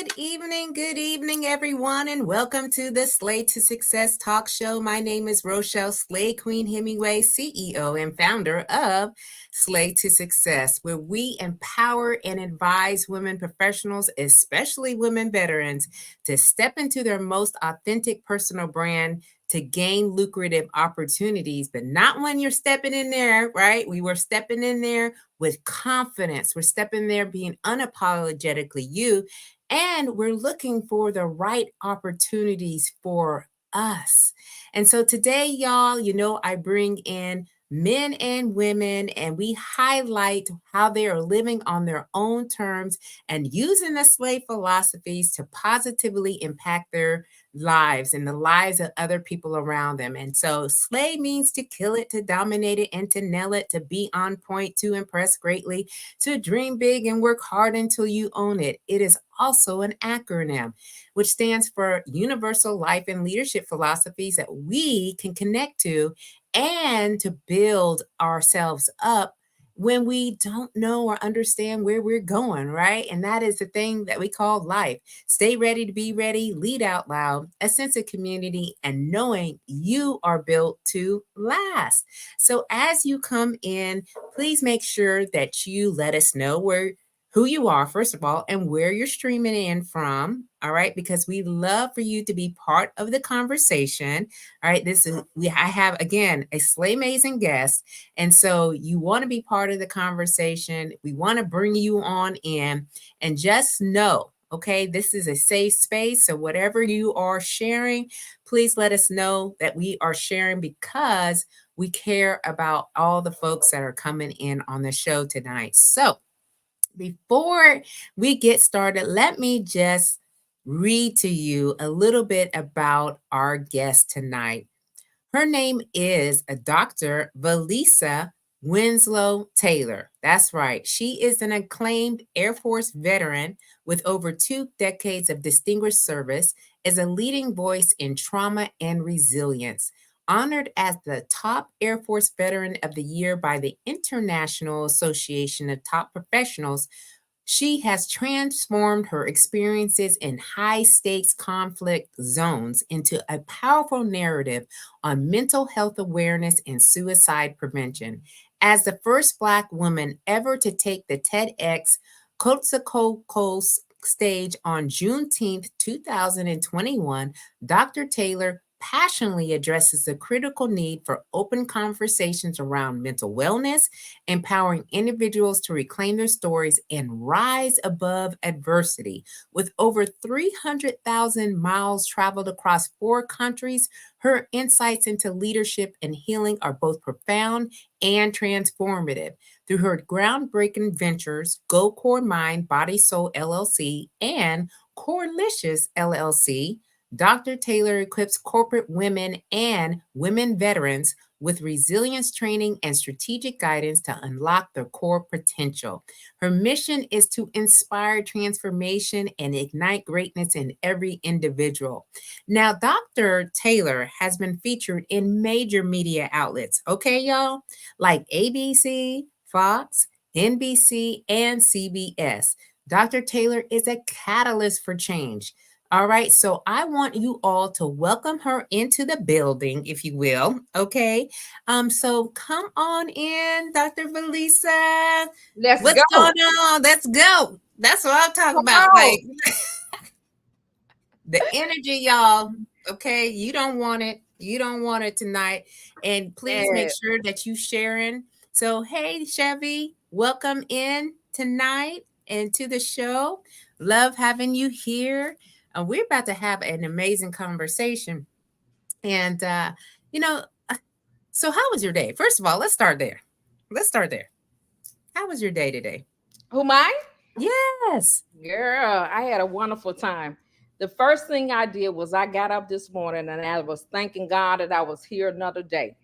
Good evening, everyone, and welcome to the Slay to Success talk show. My name is Rochelle SLAY Queen Hemingway, CEO and founder of Slay to Success, where we empower and advise women professionals, especially women veterans, to step into their most authentic personal brand to gain lucrative opportunities, but not when you're stepping in there, right? We were stepping in there with confidence. We're stepping there being unapologetically you. And we're looking for the right opportunities for us. And so today, y'all, I bring in men and women, and we highlight how they are living on their own terms and using the slave philosophies to positively impact their lives and the lives of other people around them. And so slay means to kill it, to dominate it, and to nail it, to be on point, to impress greatly, to dream big and work hard until you own it. It is also an acronym, which stands for Universal Life and Leadership Philosophies that we can connect to and to build ourselves up when we don't know or understand where we're going, right? And that is the thing that we call life. Stay ready to be ready, lead out loud, a sense of community, and knowing you are built to last. So as you come in, please make sure that you let us know who you are, first of all, and where you're streaming in from. All right, because we love for you to be part of the conversation. All right, I have again a slay amazing guest, and so you want to be part of the conversation. We want to bring you on in, and just know, okay, this is a safe space. So whatever you are sharing, please let us know that we are sharing because we care about all the folks that are coming in on the show tonight. So before we get started, let me just read to you a little bit about our guest tonight. Her name is Dr. Valéssa Winslow Taylor. That's right. She is an acclaimed Air Force veteran with over 2 decades of distinguished service as a leading voice in trauma and resilience. Honored as the top Air Force Veteran of the Year by the International Association of Top Professionals, she has transformed her experiences in high stakes conflict zones into a powerful narrative on mental health awareness and suicide prevention. As the first Black woman ever to take the TEDx Quetzalcoatl stage on Juneteenth, 2021, Dr. Taylor passionately addresses the critical need for open conversations around mental wellness, empowering individuals to reclaim their stories and rise above adversity. With over 300,000 miles traveled across 4 countries, her insights into leadership and healing are both profound and transformative. Through her groundbreaking ventures, Go Core Mind, Body Soul LLC, and Corelicious LLC, Dr. Taylor equips corporate women and women veterans with resilience training and strategic guidance to unlock their core potential. Her mission is to inspire transformation and ignite greatness in every individual. Now, Dr. Taylor has been featured in major media outlets, okay, y'all, like ABC, Fox, NBC, and CBS. Dr. Taylor is a catalyst for change. All right, so I want you all to welcome her into the building, if you will. Okay, so come on in, Dr. Valéssa. Let's What's go. going on? Let's go. That's what I'm talking Come about. on. Like the energy, y'all. Okay, you don't want it. You don't want it tonight. And please make Yeah. sure that you sharing. So, hey, Chevy, welcome in tonight and to the show. Love having you here. We're about to have an amazing conversation. And, you know, uh, so how was your day? First of all, let's start there. Let's start there. How was your day today? Who am I? Yes. Girl, I had a wonderful time. The first thing I did was I got up this morning and I was thanking God that I was here another day.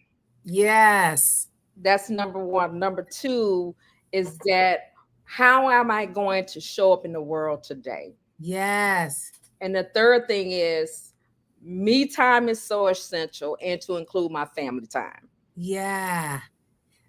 Yes. That's number one. Number two is that how am I going to show up in the world today? Yes. And the third thing is me time is so essential and to include my family time. Yeah.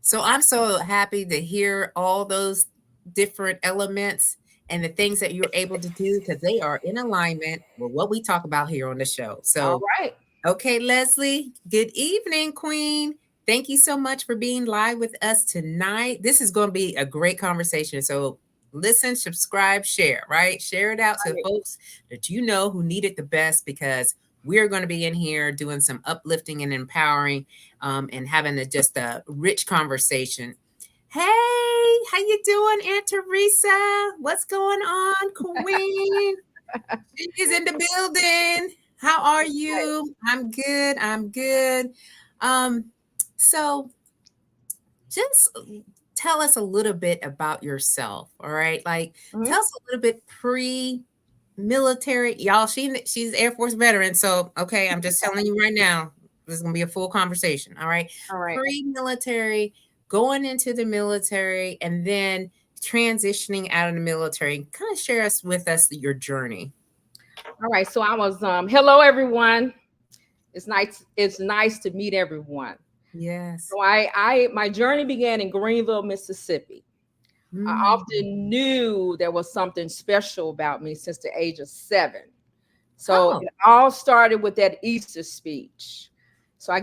So I'm so happy to hear all those different elements. and the things that you're able to do because they are in alignment with what we talk about here on the show. All So, right. okay, Leslie, good evening, Queen. Thank you so much for being live with us tonight. This is going to be a great conversation. So, listen, subscribe, share, right? Share it out to Right. folks that you know who need it the best because we're going to be in here doing some uplifting and empowering and having just a rich conversation. Hey, how you doing, Aunt Teresa? What's going on, Queen? She is in the building. How are you? I'm good. I'm good. Um, so just tell us a little bit about yourself. All right. Like Mhm. tell us a little bit pre-military. Y'all, she's Air Force veteran. So okay, I'm just telling you right now, this is gonna be a full conversation. All right. All right. Pre-military, going into the military, and then transitioning out of the military. Kind of share us with us your journey. All right. So I was hello everyone. It's nice to meet everyone. Yes. So I my journey began in Greenville, Mississippi. I Mm. often knew there was something special about me since the age of 7. So Oh. it all started with that Easter speech. So I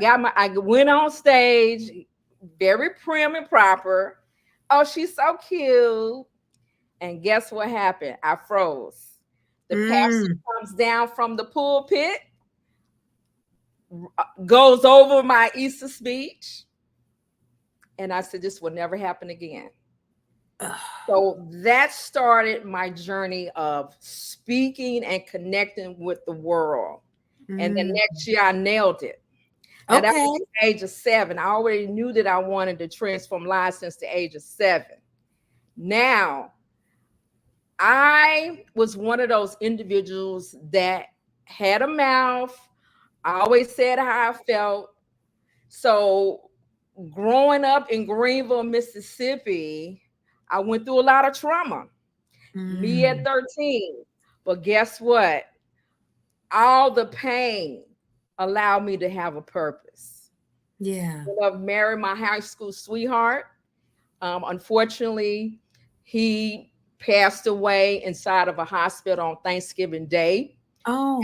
went on stage, very prim and proper. Oh, she's so cute. And guess what happened? I froze. The pastor Mm. comes down from the pulpit, goes over my Easter speech, and I said, this will never happen again. So that started my journey of speaking and connecting with the world. And the Mm. next year I nailed it. Now that Okay. was the age of 7. I already knew that I wanted to transform lives since the age of 7. Now, I was one of those individuals that had a mouth. I always said how I felt. So growing up in Greenville, Mississippi, I went through a lot of trauma. Me at Mm. 13. But guess what? All the pain allowed me to have a purpose. Yeah. I married my high school sweetheart. Unfortunately, he passed away inside of a hospital on Thanksgiving Day. Oh.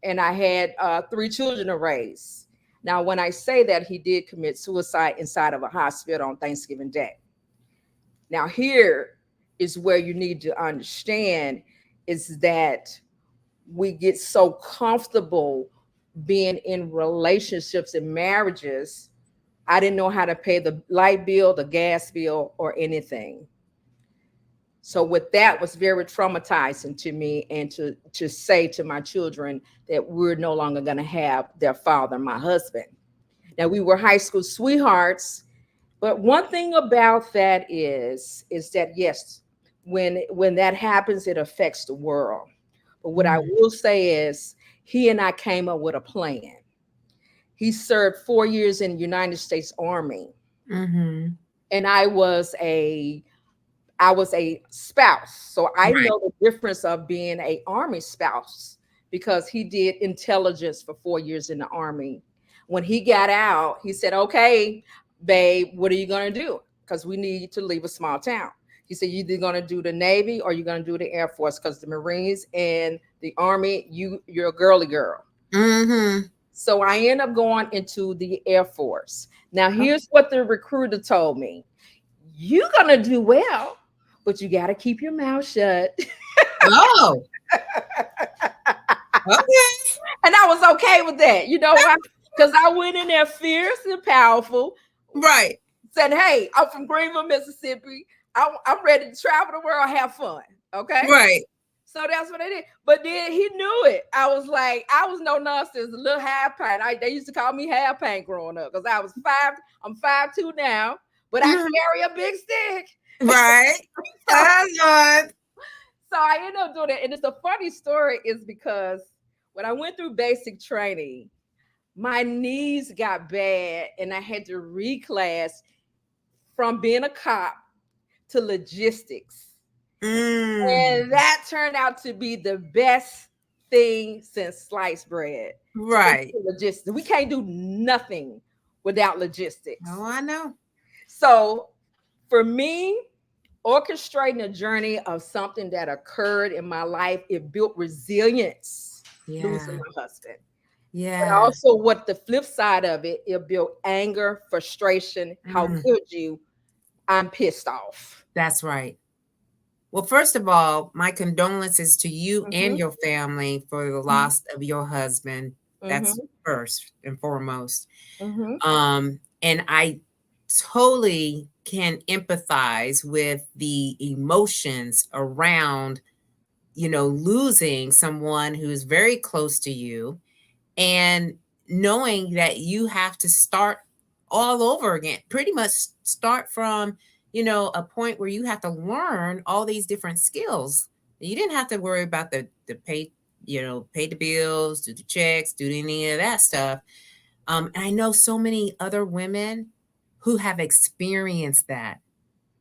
And I had 3 children to raise. Now, when I say that, he did commit suicide inside of a hospital on Thanksgiving Day. Now, here is where you need to understand is that we get so comfortable being in relationships and marriages. I didn't know how to pay the light bill, the gas bill, or anything. So with that was very traumatizing to me, and to say to my children that we're no longer going to have their father, my husband. Now we were high school sweethearts, but one thing about that is that yes, when that happens, it affects the world. But what I Mm. will say is he and I came up with a plan. He served 4 years in the United States Army, Mhm. and I was a spouse. So I Right. know the difference of being a army spouse because he did intelligence for 4 years in the army. When he got out, he said, "Okay, babe, what are you going to do? Because we need to leave a small town." He said, "You're either going to do the Navy or you're going to do the Air Force because the Marines and the Army, you're a girly girl." Mhm. So I end up going into the Air Force. Now, here's what the recruiter told me: you're gonna do well, but you got to keep your mouth shut. Oh. Okay. And I was okay with that. You know why? Because I went in there fierce and powerful, Right. said, "Hey, I'm from Greenville, Mississippi. I'm ready to travel the world, have fun." Okay. Right. So that's what I did. But then he knew it. I was like, I was no nonsense, a little half pint. They used to call me half pint growing up because I was 5. I'm 5'2" now, but I Mhm. carry a big stick. Right. So Lord. So I ended up doing it. And it's a funny story is because when I went through basic training, my knees got bad and I had to reclass from being a cop to logistics. Mm. And that turned out to be the best thing since sliced bread to go Right. to logistics. We can't do nothing without Oh, logistics. I know. So for me, orchestrating a journey of something that occurred in my life. It built resilience, losing Yeah. my husband. But Yeah. also, what the flip side of it, it built anger, frustration. How Mm, could you? I'm pissed off. that's right. Well, first of all, my condolences to you and Mm-hmm, your family for the loss of your husband. That's mm-hmm, first and foremost. mm-hmm. And I totally can empathize with the emotions around, losing someone who's very close to you and knowing that you have to start all over again, pretty much start from, a point where you have to learn all these different skills. You didn't have to worry about the pay, pay the bills, do the checks, do any of that stuff. And I know so many other women who have experienced that,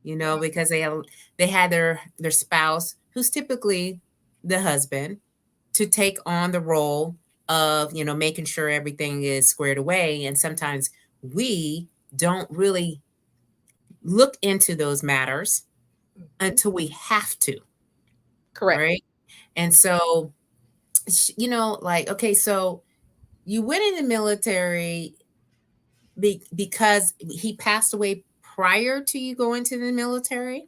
because they had their spouse, who's typically the husband, to take on the role of, making sure everything is squared away. And sometimes we don't really look into those matters until we have to, Correct. right? And so, like, okay, so you went in the military because he passed away prior to you going to the military?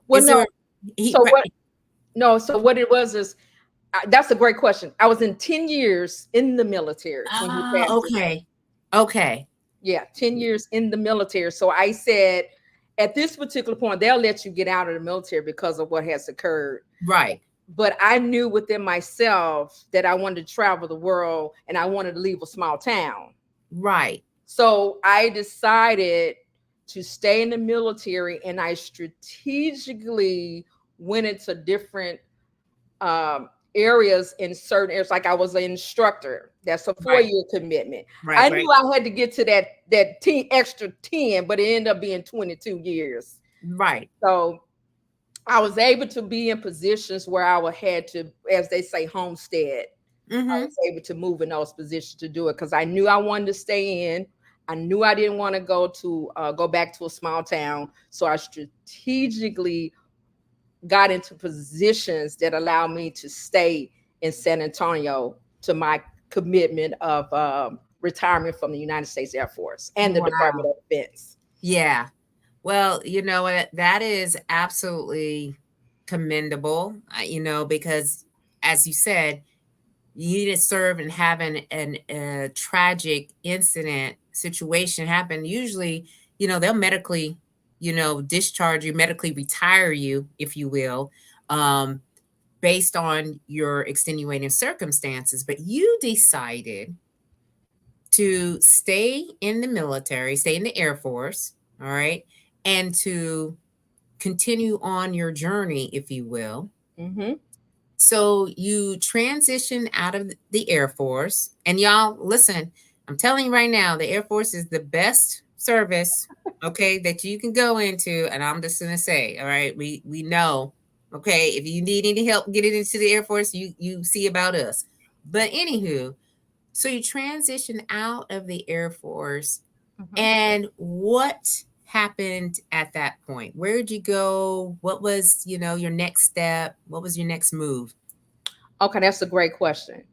Well, Is no. there he So right? what? No. So what it was is that's a great question. I was in 10 years in the military when he Ah, passed away. okay. Okay. Yeah, 10 years in the military. So I said, at this particular point, they'll let you get out of the military because of what has occurred. Right. But I knew within myself that I wanted to travel the world and I wanted to leave a small town. Right. So I decided to stay in the military and I strategically went into different areas in certain areas. Like I was an instructor. That's a Right. 4-year commitment. Right. I Right. knew I had to get to that extra 10, but it ended up being 22 years. Right. So I was able to be in positions where I would had to, as they say, homestead. I Mm-hmm. was able to move in those positions to do it because I knew I wanted to stay in. I knew I didn't want to go back to a small town. So I strategically got into positions that allowed me to stay in San Antonio to my commitment of retirement from the United States Air Force and the Department Wow. of Defense. Yeah. Well, you know what? That is absolutely commendable, because as you said, you didn't serve and have a tragic incident situation happen. Usually, they'll medically, discharge you, medically retire you, if you will, um, based on your extenuating circumstances. But you decided to stay in the military, stay in the Air Force, all right, and to continue on your journey, if you will. Mm-hmm. So you transition out of the Air Force, and y'all, listen, I'm telling you right now, the Air Force is the best service, okay, that you can go into. And I'm just gonna say, all right, we know, okay, if you need any help getting into the Air Force, you see about us. But anywho, so you transition out of the Air Force, Mm-hmm. and what happened at that point? Where did you go? What was, your next step? What was your next move? Okay, that's a great question.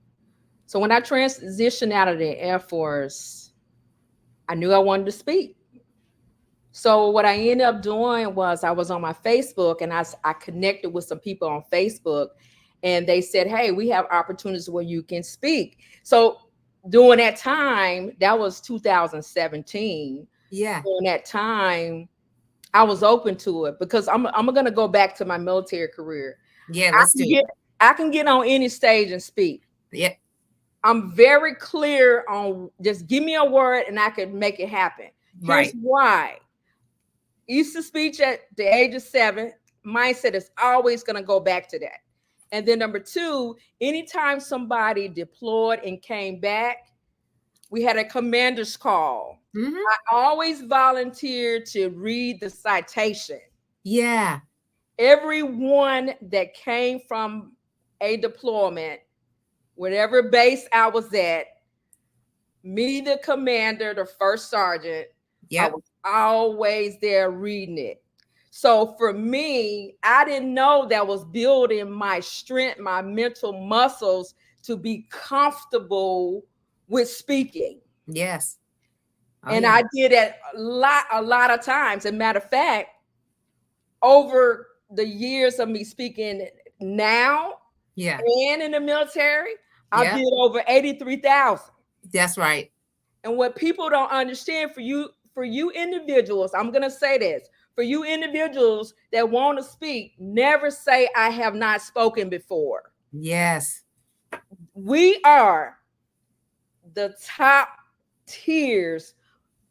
So when I transitioned out of the Air Force, I knew I wanted to speak. So what I ended up doing was I was on my Facebook and I connected with some people on Facebook and they said, hey, we have opportunities where you can speak. So during that time, that was 2017. Yeah. During that time, I was open to it because I'm going to go back to my military career. Yeah, I let's do can it. get I can get on any stage and speak. Yeah. I'm very clear on just give me a word and I can make it happen. Here's Right. why. Used to speech at the age of 7. Mindset is always going to go back to that. And then number 2, anytime somebody deployed and came back, we had a commander's call. Mm-hmm. I always volunteered to read the citation. Yeah. Everyone that came from a deployment, whatever base I was at, me, the commander, the first sergeant, I Yep. was always there reading it. So for me, I didn't know that was building my strength, my mental muscles to be comfortable with speaking. Yes. Oh, And yeah. I did it a lot of times. As a matter of fact, over the years of me speaking now Yeah. and in the military, I Yeah. did over 83,000. That's right. And what people don't understand, for you individuals, I'm going to say this, for you individuals that want to speak, never say I have not spoken before. Yes. We are the top tiers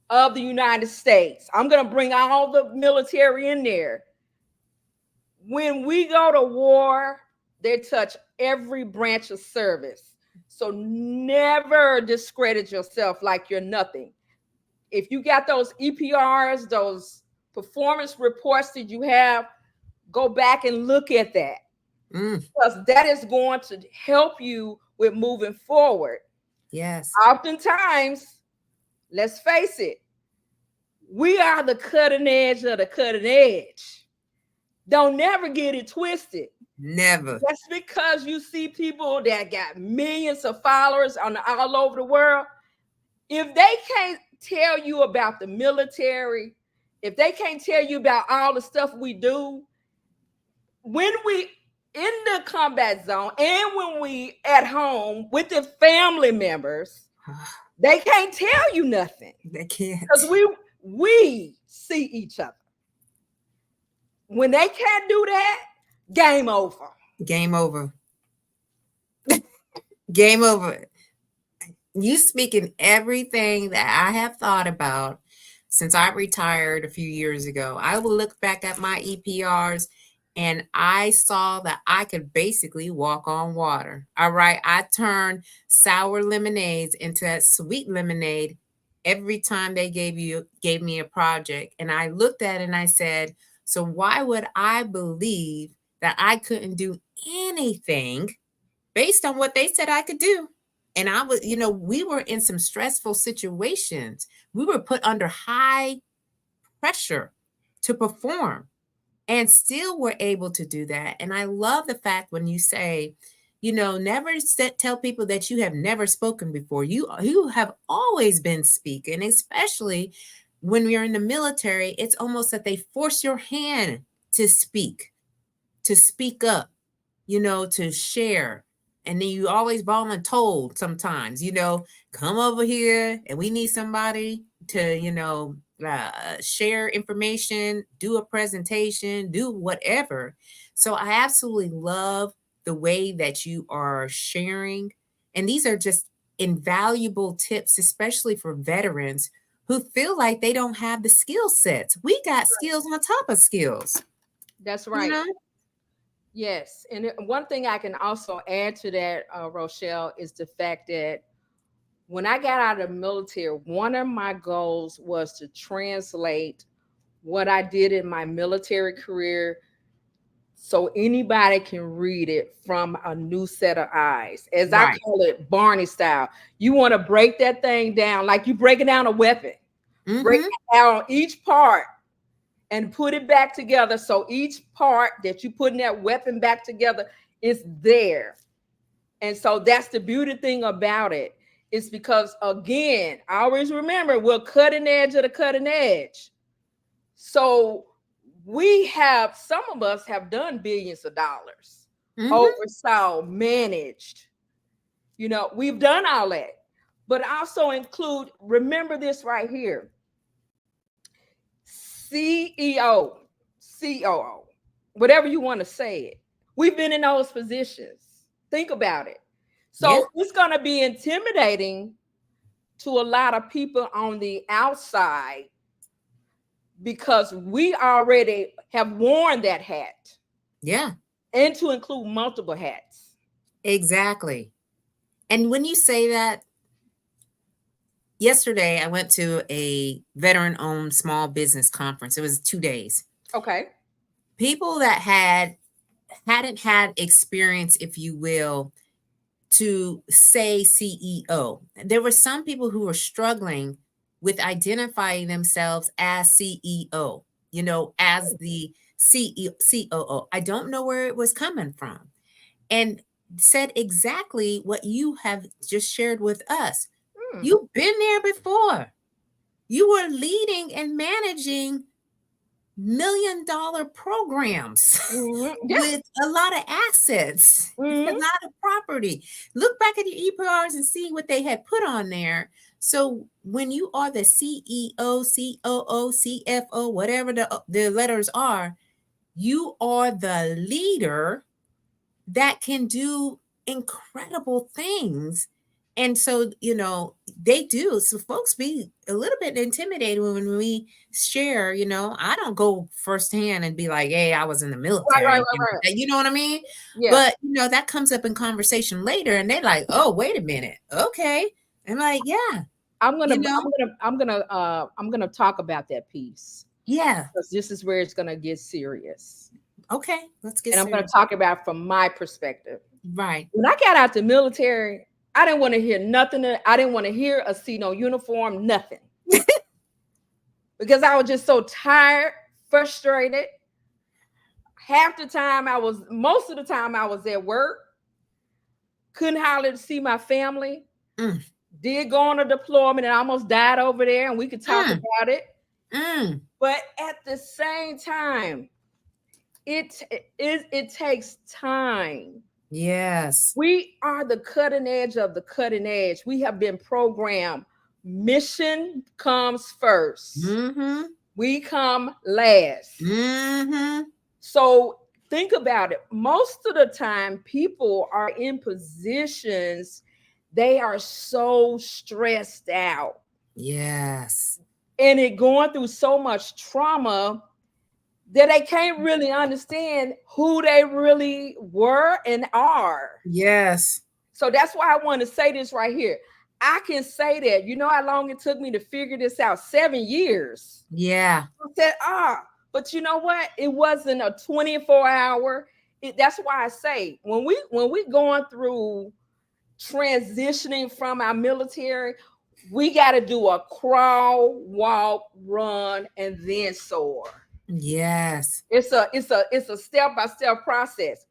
of the United States. I'm going to bring all the military in there. When we go to war, they touch every branch of service. So never discredit yourself like you're nothing. If you got those EPRs, those performance reports that you have, go back and look at that, Mm. because that is going to help you with moving forward. Yes. Oftentimes, let's face it, we are the cutting edge of the cutting edge. Don't never get it twisted. Never. Just because you see people that got millions of followers all over the world, if they can't tell you about the military, if they can't tell you about all the stuff we do, when we in the combat zone and when we at home with the family members, they can't tell you nothing. They can't. Because we see each other. When they can't do that, game over. Game over. Game over. You speaking everything that I have thought about since I retired a few years ago. I will look back at my EPRs and I saw that I could basically walk on water. All right. I turned sour lemonades into that sweet lemonade every time they gave me a project. And I looked at it and I said, so why would I believe that I couldn't do anything based on what they said I could do? And I was, we were in some stressful situations. We were put under high pressure to perform and still were able to do that. And I love the fact when you say, never tell people that you have never spoken before. You have always been speaking, especially when you're in the military. It's almost that they force your hand to speak up, to share. And then you always voluntold sometimes, come over here and we need somebody to, share information, do a presentation, do whatever. So I absolutely love the way that you are sharing. And these are just invaluable tips, especially for veterans who feel like they don't have the skill sets. We got skills on top of skills. That's right. Yes. And one thing I can also add to that, Rochelle, is the fact that when I got out of the military, one of my goals was to translate what I did in my military career so anybody can read it from a new set of eyes. As I call it, Barney style. You want to break that thing down like you breaking down a weapon. Break it down each part and put it back together. So each part that you put in that weapon back together is there. And so that's the beauty thing about it. It's because, again, I always remember we're cutting edge of the cutting edge. So some of us have done billions of dollars, oversaw, managed. We've done all that. But also include, remember this right here. CEO, COO, whatever you want to say it. We've been in those positions. Think about it. So it's going to be intimidating to a lot of people on the outside because we already have worn that hat. Yeah. And to include multiple hats. Exactly. And when you say that, yesterday I went to a veteran-owned small business conference. It was 2 days. Okay. People that hadn't had experience, if you will, to say CEO. There were some people who were struggling with identifying themselves as CEO. as the CEO, COO. I don't know where it was coming from. And said exactly what you have just shared with us. You've been there before. You were leading and managing $1 million programs with a lot of assets, a lot of property. Look back at your EPRs and see what they had put on there. So when you are the CEO, COO, CFO, whatever the letters are, you are the leader that can do incredible things. And so, they do. So folks be a little bit intimidated when we share, I don't go firsthand and be like, hey, I was in the military. Right. You know what I mean? Yeah. But, that comes up in conversation later and they're like, oh, wait a minute. Okay. I'm like, yeah. I'm gonna talk about that piece. Yeah. Because this is where it's gonna get serious. Okay. Let's get serious. And I'm gonna talk about from my perspective. Right. When I got out the military, I didn't want to hear nothing. I didn't want to hear or see no uniform, nothing. Because I was just so tired, frustrated. Most of the time I was at work. Couldn't hardly see my family. Did go on a deployment and almost died over there, and we could talk about it. But at the same time, it takes time. Yes. We are the cutting edge of the cutting edge. We have been programmed. Mission comes first. We come last. So think about it. Most of the time, people are in positions, they are so stressed out. Yes. And it going through so much trauma that they can't really understand who they really were and are. Yes. So that's why I want to say this right here. I can say that. You know how long it took me to figure this out? 7 years. Yeah. I said, but you know what? It wasn't a 24-hour. That's why I say when we going through transitioning from our military, we got to do a crawl, walk, run, and then soar. Yes. It's a step-by-step process.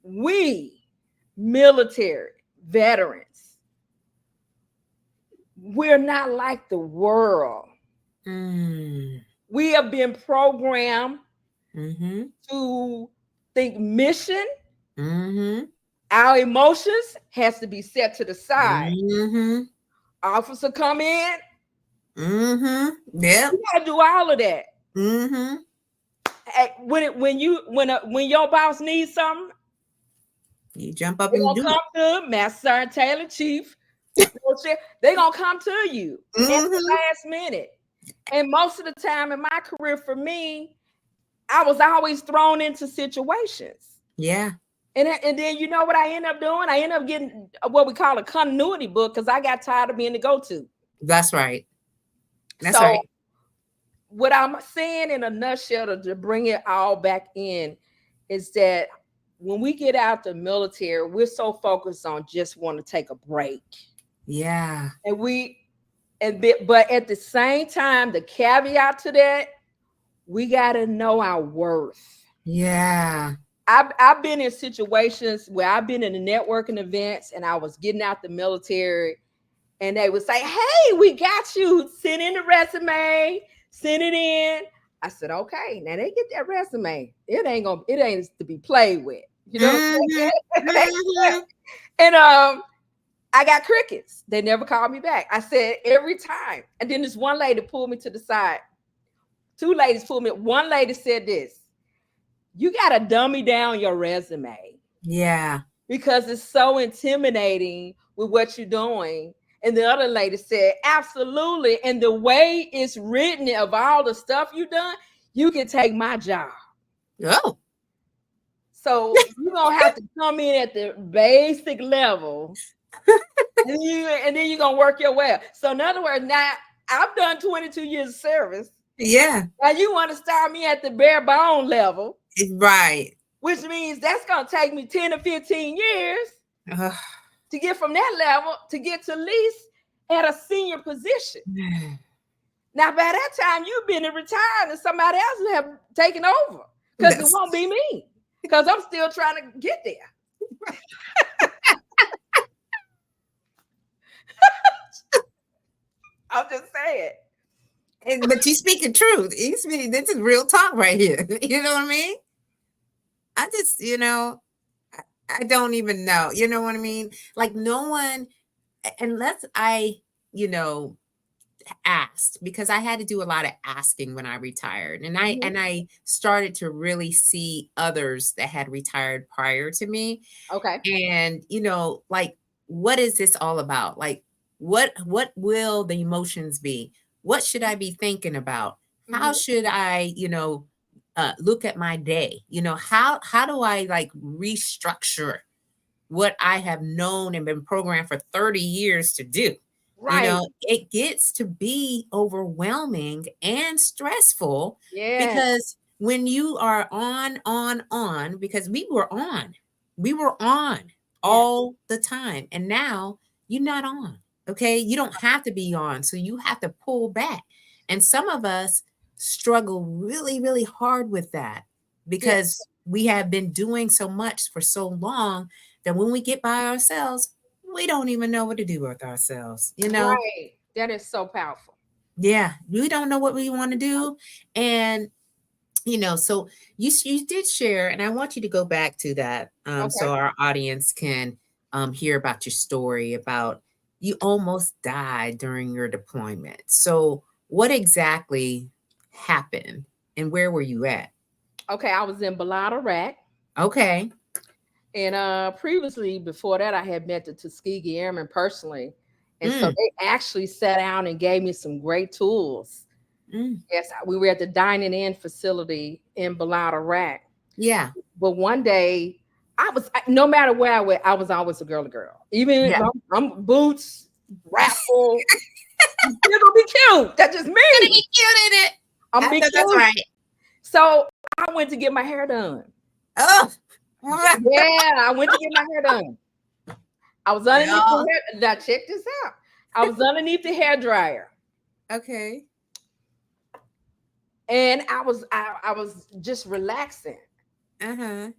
We military veterans, we're not like the world. We have been programmed to think mission. Our emotions has to be set to the side. Officer come in. Yeah. You gotta do all of that. When your boss needs something, you jump up and do come it. to Master Sergeant Taylor, Chief. They're gonna come to you at the last minute. And most of the time in my career, for me, I was always thrown into situations. Yeah. And then you know what I end up doing? I end up getting what we call a continuity book because I got tired of being the go-to. That's right. That's right. What I'm saying in a nutshell to bring it all back in is that when we get out the military, we're so focused on just want to take a break. Yeah. But at the same time, the caveat to that, we got to know our worth. Yeah. I've been in situations where I've been in the networking events and I was getting out the military and they would say, hey, we got you. Send in the resume, send it in. I said, okay, now they get that resume. It ain't to be played with. You know what I'm saying? And I got crickets. They never called me back. I said every time. And then this one lady pulled me to the side. Two ladies pulled me. One lady said this, you got to dummy down your resume. Yeah. Because it's so intimidating with what you're doing. And the other lady said, absolutely. And the way it's written of all the stuff you've done, you can take my job. Oh. So you're going to have to come in at the basic level. and then you're going to work your way up. So in other words, now I've done 22 years of service. Yeah. Now you want to start me at the bare bone level. Right. Which means that's going to take me 10 or 15 years to get from that level to get to at least at a senior position. Now, by that time, you've been retired and somebody else will have taken over because it won't be me because I'm still trying to get there. I'm just saying. But you speaking truth. This is real talk right here. You know what I mean? I just, I don't even know. You know what I mean? Like no one, unless I, asked, because I had to do a lot of asking when I retired. And I started to really see others that had retired prior to me. Okay. And, like, what is this all about? Like, what will the emotions be? What should I be thinking about? How should I, look at my day? How do I like restructure what I have known and been programmed for 30 years to do? Right. It gets to be overwhelming and stressful Yes. because when you are on, because we were on Yes. all the time. And now you're not on. Okay. You don't have to be on. So you have to pull back. And some of us struggle really, really hard with that Yes. because we have been doing so much for so long that when we get by ourselves, we don't even know what to do with ourselves, Right. That is so powerful. Yeah, we don't know what we want to do. And, so you did share, and I want you to go back to that Okay. so our audience can hear about your story about you almost died during your deployment. So what exactly happened and where were you at? Okay. I was in Balad, Iraq. Okay. And previously, before that, I had met the Tuskegee Airmen personally. And so Mm, they actually sat down and gave me some great tools. mm. Yes, we were at the dining in facility in Balad, Iraq. Yeah. But one day, no matter where I went, I was always a girly girl. Even Yeah. I'm boots, raffle, still gonna be cute. That's just Gonna me. be cute in it. I'm I be know that's cute. right. So I went to get my hair done. Oh. Yeah, I went to get my hair done. I was underneath Yeah. the hair. Now check this out. I was underneath the hair dryer, Okay. and I was just relaxing. Uh-huh.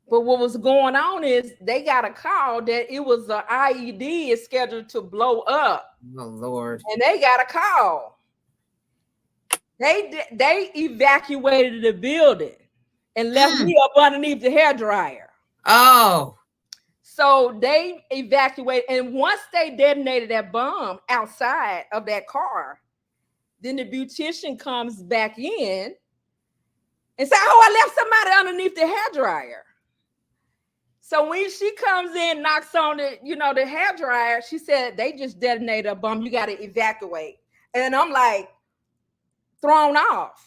But what was going on is they got a call that it was a IED is scheduled to blow up, Oh Lord. and they got a call. They evacuated the building and left Mm. me up underneath the hair dryer. Oh. So they evacuated, and once they detonated that bomb outside of that car, then the beautician comes back in and say, "Oh, I left somebody underneath the hair dryer." So when she comes in, knocks on the hair dryer, she said, "They just detonated a bomb. You got to evacuate." And I'm like thrown off.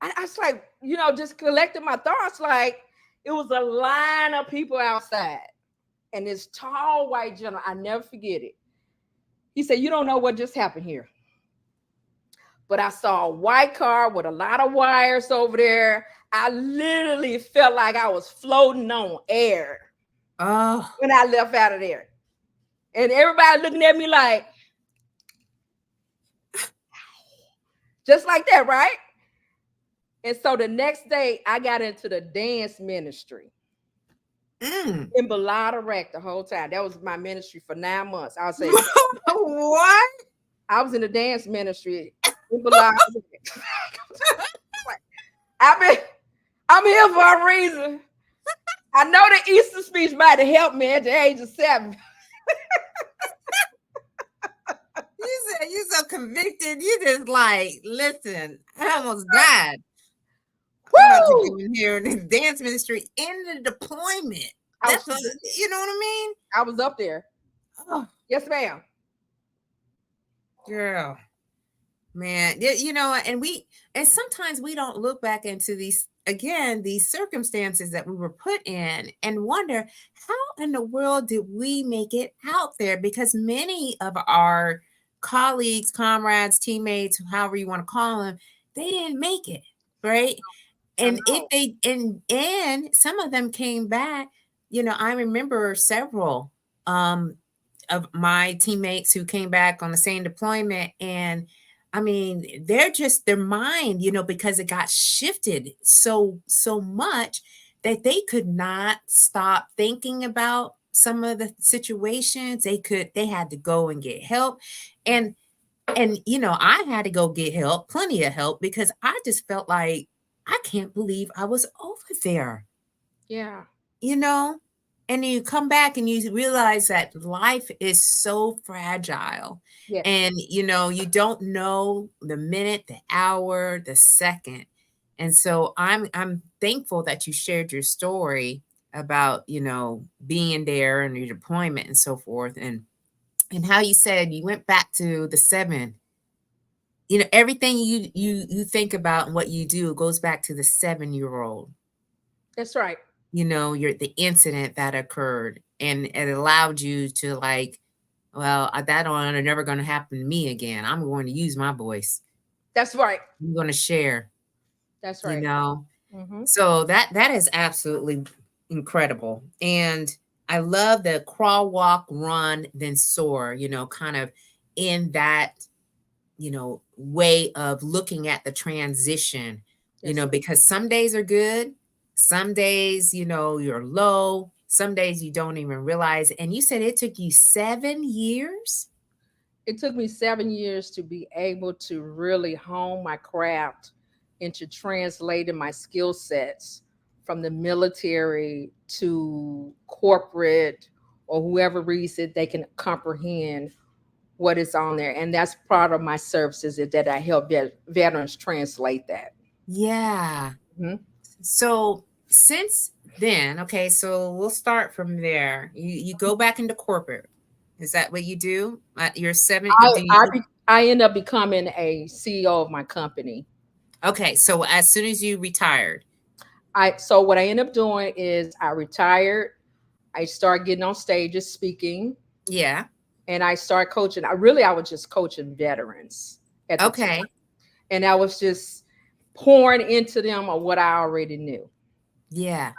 I was like, just collecting my thoughts. Like it was a line of people outside, and this tall white gentleman, I never forget it. He said, "You don't know what just happened here." But I saw a white car with a lot of wires over there. I literally felt like I was floating on air Oh. when I left out of there. And everybody looking at me like, just like that, right? And so the next day, I got into the dance ministry Mm. in Balad, Iraq the whole time. That was my ministry for 9 months. I'll say, What? I was in the dance ministry in Balad. I'm here for a reason. I know the Easter speech might have helped me at the age of 7. You said you so convicted. You just like, listen, I almost died. I'm about to Woo! go in here in this dance ministry in the deployment. That's what, you know what I mean? I was up there. Oh, Yes, ma'am. girl. Man, and sometimes we don't look back into these circumstances that we were put in and wonder how in the world did we make it out there? Because many of our colleagues, comrades, teammates, however you want to call them, they didn't make it, right? I And if know. they and some of them came back, I remember several of my teammates who came back on the same deployment, and I mean, they're just their mind, because it got shifted so much that they could not stop thinking about some of the situations. They had to go and get help. And I had to go get help, plenty of help, because I just felt like I can't believe I was over there. Yeah. you know and you come back and you realize that life is so fragile, Yes. and you don't know the minute, the hour, the second. And so I'm thankful that you shared your story about being there and your deployment and so forth, and how you said you went back to the seven. Everything you think about and what you do goes back to the 7-year-old. That's right. The incident that occurred, and it allowed you to, like, well, that don't never going to happen to me again. I'm going to use my voice. That's right. I'm going to share. That's you right. know Mm-hmm. so that is absolutely incredible. And I love the crawl, walk, run, then soar, kind of in that way of looking at the transition, Yes. because some days are good, some days, you're low, some days you don't even realize. And you said it took you 7 years? It took me 7 years to be able to really hone my craft into translating my skill sets from the military to corporate, or whoever reads it, they can comprehend what is on there. And that's part of my services, is that I help veterans translate that. Yeah. Mhm. So since then, okay, so we'll start from there. You go back into corporate. Is that what you do? You're seven. I, Do you? I, be- I end up becoming a CEO of my company. Okay, so as soon as you retired. So what I end up doing is I retired. I start getting on stages speaking, Yeah. and I start coaching. I was just coaching veterans at the time, Okay. and I was just pouring into them of what I already knew, Yeah.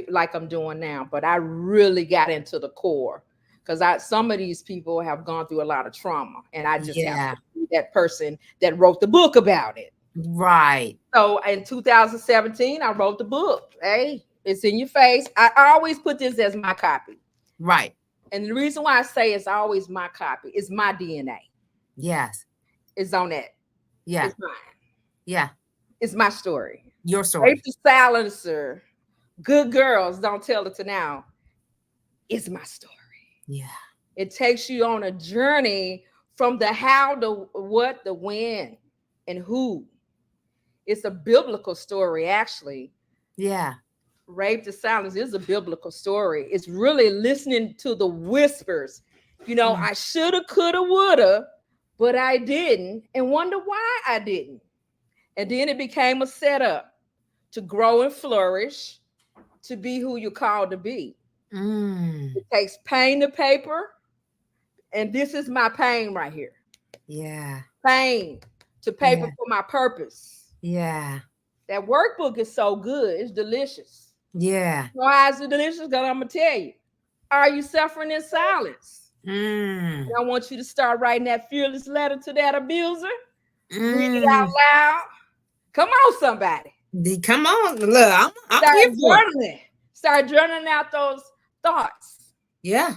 like I'm doing now. But I really got into the core, because some of these people have gone through a lot of trauma, and I just have Yeah. to be that person that wrote the book about it. Right. So in 2017, I wrote the book. Hey, it's in your face. I always put this as my copy. Right. And the reason why I say it's always my copy is my DNA. Yes. It's on that. Yeah. It's mine. Yeah. It's my story. Your Rape story. the Silencer, Good Girls, Don't Tell It to Now. It's my story. Yeah. It takes you on a journey from the how, the what, the when, and who. It's a biblical story, actually. Yeah. Rape to Silence is a biblical story. It's really listening to the whispers. Mm. I shoulda, coulda, woulda, but I didn't, and wonder why I didn't. And then it became a setup to grow and flourish, to be who you're called to be. Mm. It takes pain to paper, and this is my pain right here. Yeah. Pain to paper Yeah. for my purpose. Yeah. That workbook is so good. It's delicious. Yeah. Why is it delicious? Because I'm going to tell you. Are you suffering in silence? Mm. And I want you to start writing that fearless letter to that abuser. Read it out Mm. loud. Come on, somebody. Come on. Look, I'm Start here for it. journaling. Start journaling out those thoughts. Yeah.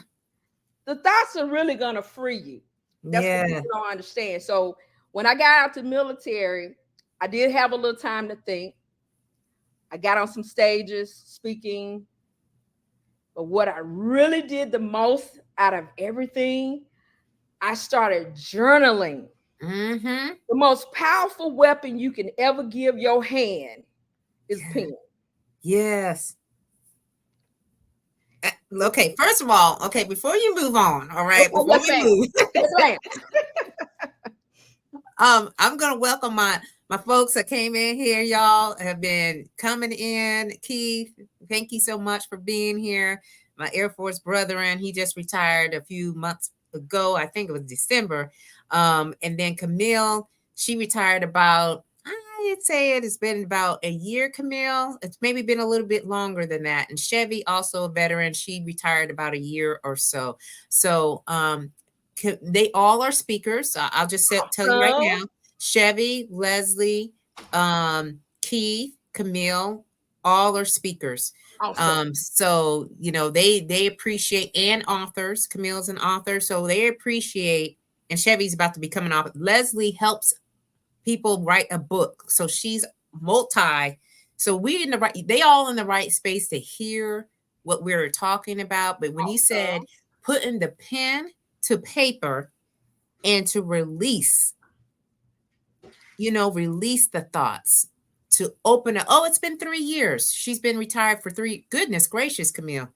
The thoughts are really going to free you. That's what Yeah. people don't understand. So when I got out to the military, I did have a little time to think. I got on some stages speaking. But what I really did the most out of everything, I started journaling. Mm-hmm. The most powerful weapon you can ever give your hand is Yeah. pen. Yes. Okay, first of all, okay, before you move on, all right, Okay, before yes, we ma'am. move, Yes, ma'am. I'm gonna welcome my folks that came in here. Y'all have been coming in. Keith, thank you so much for being here. My Air Force brethren, he just retired a few months ago. I think it was December. And then Camille, she retired about, I'd say it has been about a year, Camille. It's maybe been a little bit longer than that. And Chevy, also a veteran, she retired about a year or so. So they all are speakers. I'll just tell you right Awesome. now. Chevy, Leslie, Keith, Camille, all are speakers. Awesome. So they appreciate, and authors. Camille's an author, so they appreciate. And Chevy's about to be coming off. Leslie helps people write a book, so she's multi. So we in the right. They all in the right space to hear what we're talking about. But when he said Awesome. putting the pen to paper and to release, release the thoughts, to open it. Oh, it's been 3 years. She's been retired for three. Goodness gracious, Camille.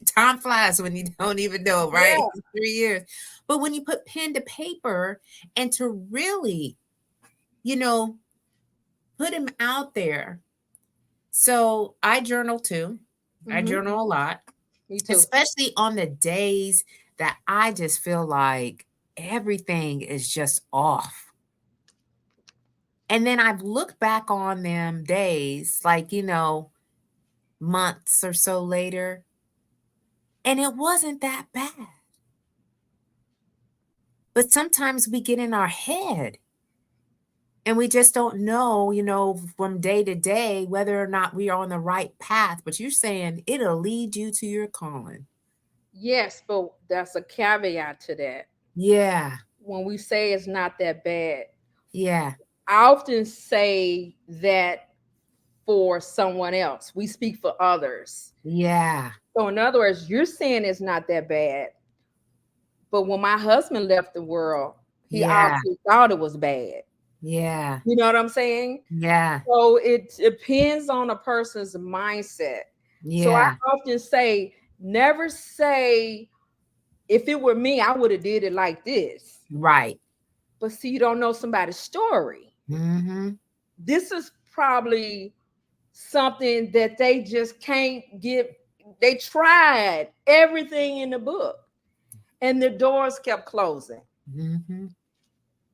Time flies when you don't even know, right? Yeah. 3 years. But when you put pen to paper and to really, you know, put him out there. So I journal too. I Mm-hmm. journal a lot, Me too. especially on the days that I just feel like everything is just off. And then I've looked back on them days, like, months or so later, and it wasn't that bad. But sometimes we get in our head and we just don't know, from day to day, whether or not we are on the right path. But you're saying it'll lead you to your calling. Yes, but that's a caveat to that. Yeah. When we say it's not that bad, Yeah. I often say that for someone else. We speak for others. Yeah. So, in other words, you're saying it's not that bad. But when my husband left the world, he Yeah. obviously thought it was bad. Yeah. You know what I'm saying? Yeah. So it depends on a person's mindset. So I Yeah. often say, never say, if it were me, I would have did it like this. Right. But see, you don't know somebody's story. Mm-hmm. This is probably something that they just can't get. They tried everything in the book and the doors kept closing. Mm-hmm.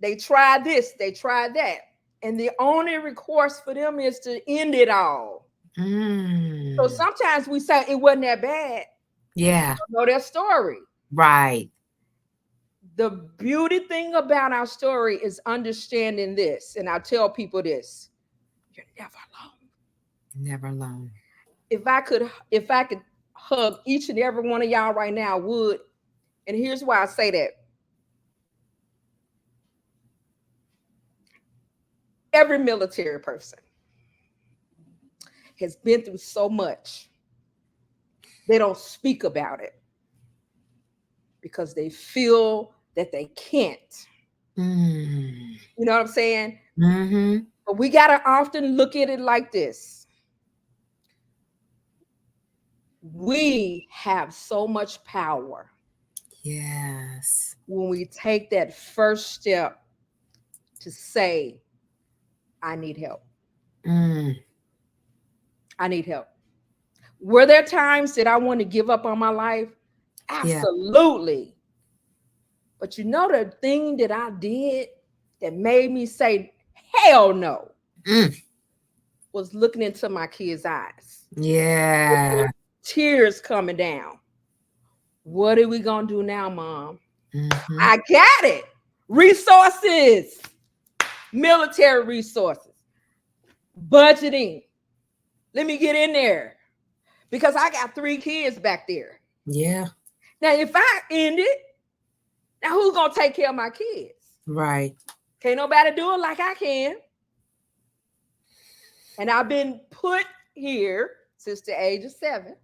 They tried this, they tried that. And the only recourse for them is to end it all. So Mm. sometimes we say it wasn't that bad. Yeah. Know their story. Right. The beauty thing about our story is understanding this. And I tell people this: you're never alone. Never alone. If I could hug each and every one of y'all right now, I would. And here's why I say that. Every military person has been through so much. They don't speak about it because they feel that they can't. Mm. You know what I'm saying? Mm-hmm. But we got to often look at it like this. We have so much power Yes. when we take that first step to say, I need help. Mm. I need help. Were there times that I want to give up on my life? Yeah. Absolutely. But you know the thing that I did that made me say, hell no, Mm. was looking into my kids' eyes. Yeah. Tears coming down. What are we going to do now, Mom? Mm-hmm. I got it. Resources, military resources, budgeting. Let me get in there because I got 3 kids back there. Yeah. Now, if I end it, now who's going to take care of my kids? Right. Can't nobody do it like I can. And I've been put here since the age of 7.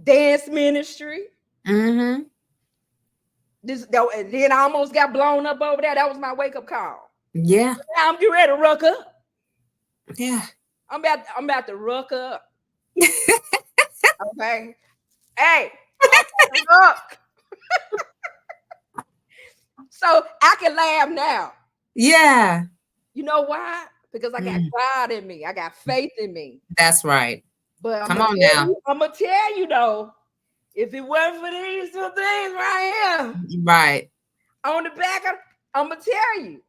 Dance ministry. Mm-hmm. Then I almost got blown up over there. That was my wake-up call. Yeah. Now I'm getting ready to ruck up. Yeah. I'm about to ruck up. Okay. Hey, up. So I can laugh now. Yeah. You know why? Because I got God in me. I got faith in me. That's right. But Come on now. I'm gonna tell you though, if it wasn't for these 2 things right here, Right. on the back, I'm gonna tell you,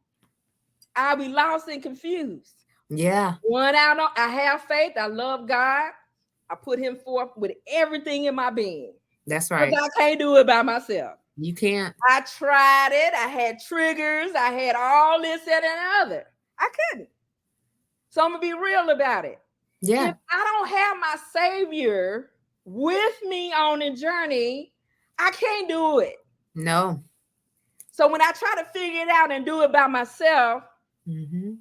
I'll be lost and confused. Yeah. I have faith. I love God. I put Him forth with everything in my being. That's Because right. I can't do it by myself. You can't. I tried it. I had triggers. I had all this, that, and other. I couldn't. So I'm gonna be real about it. If Yeah. I don't have my Savior with me on the journey, I can't do it. No. So when I try to figure it out and do it by myself, Mm-hmm.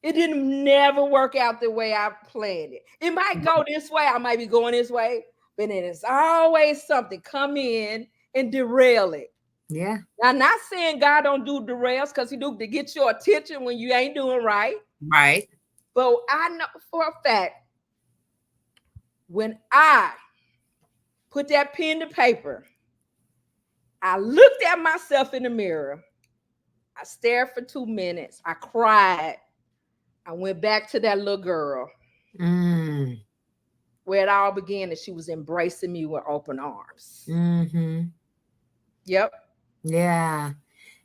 it didn't never work out the way I planned it. It might go this way, I might be going this way, but then it's always something come in and derail it. Yeah. Now, I'm not saying God don't do derails because he do to get your attention when you ain't doing right. Right. But I know for a fact when I put that pen to paper, I looked at myself in the mirror. I stared for 2 minutes. I cried. I went back to that little girl Mm. where it all began, and she was embracing me with open arms. Mm-hmm. Yep. Yeah.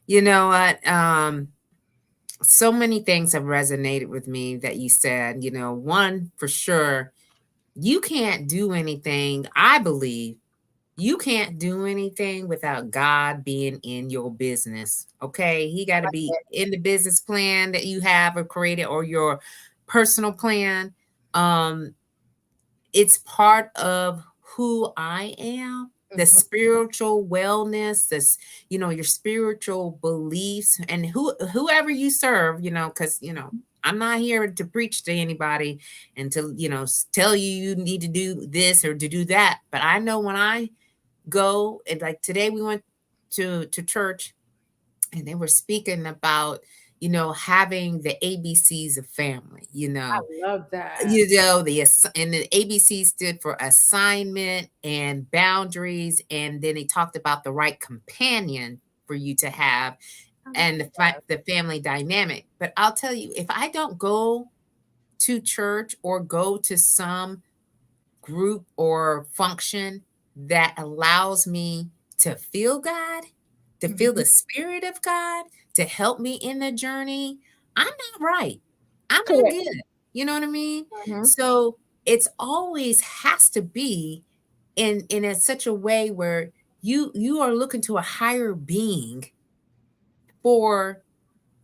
You know what? So many things have resonated with me that you said. One for sure, you can't do anything. I believe you can't do anything without God being in your business. Okay. He got to be in the business plan that you have or created, or your personal plan. Um, it's part of who I am. The spiritual wellness, your spiritual beliefs, and whoever you serve, because I'm not here to preach to anybody and to tell you need to do this or to do that. But I know when I go, and like today we went to church, and they were speaking about having the ABCs of family. I love that. And the ABC stood for assignment and boundaries, and then they talked about the right companion for you to have, and the family dynamic. But I'll tell you, if I don't go to church or go to some group or function that allows me to feel God, to feel the spirit of God, to help me in the journey, I'm not right. I'm not Correct. good. You know what I mean? Mhm. So it's always has to be in such a way where you are looking to a higher being for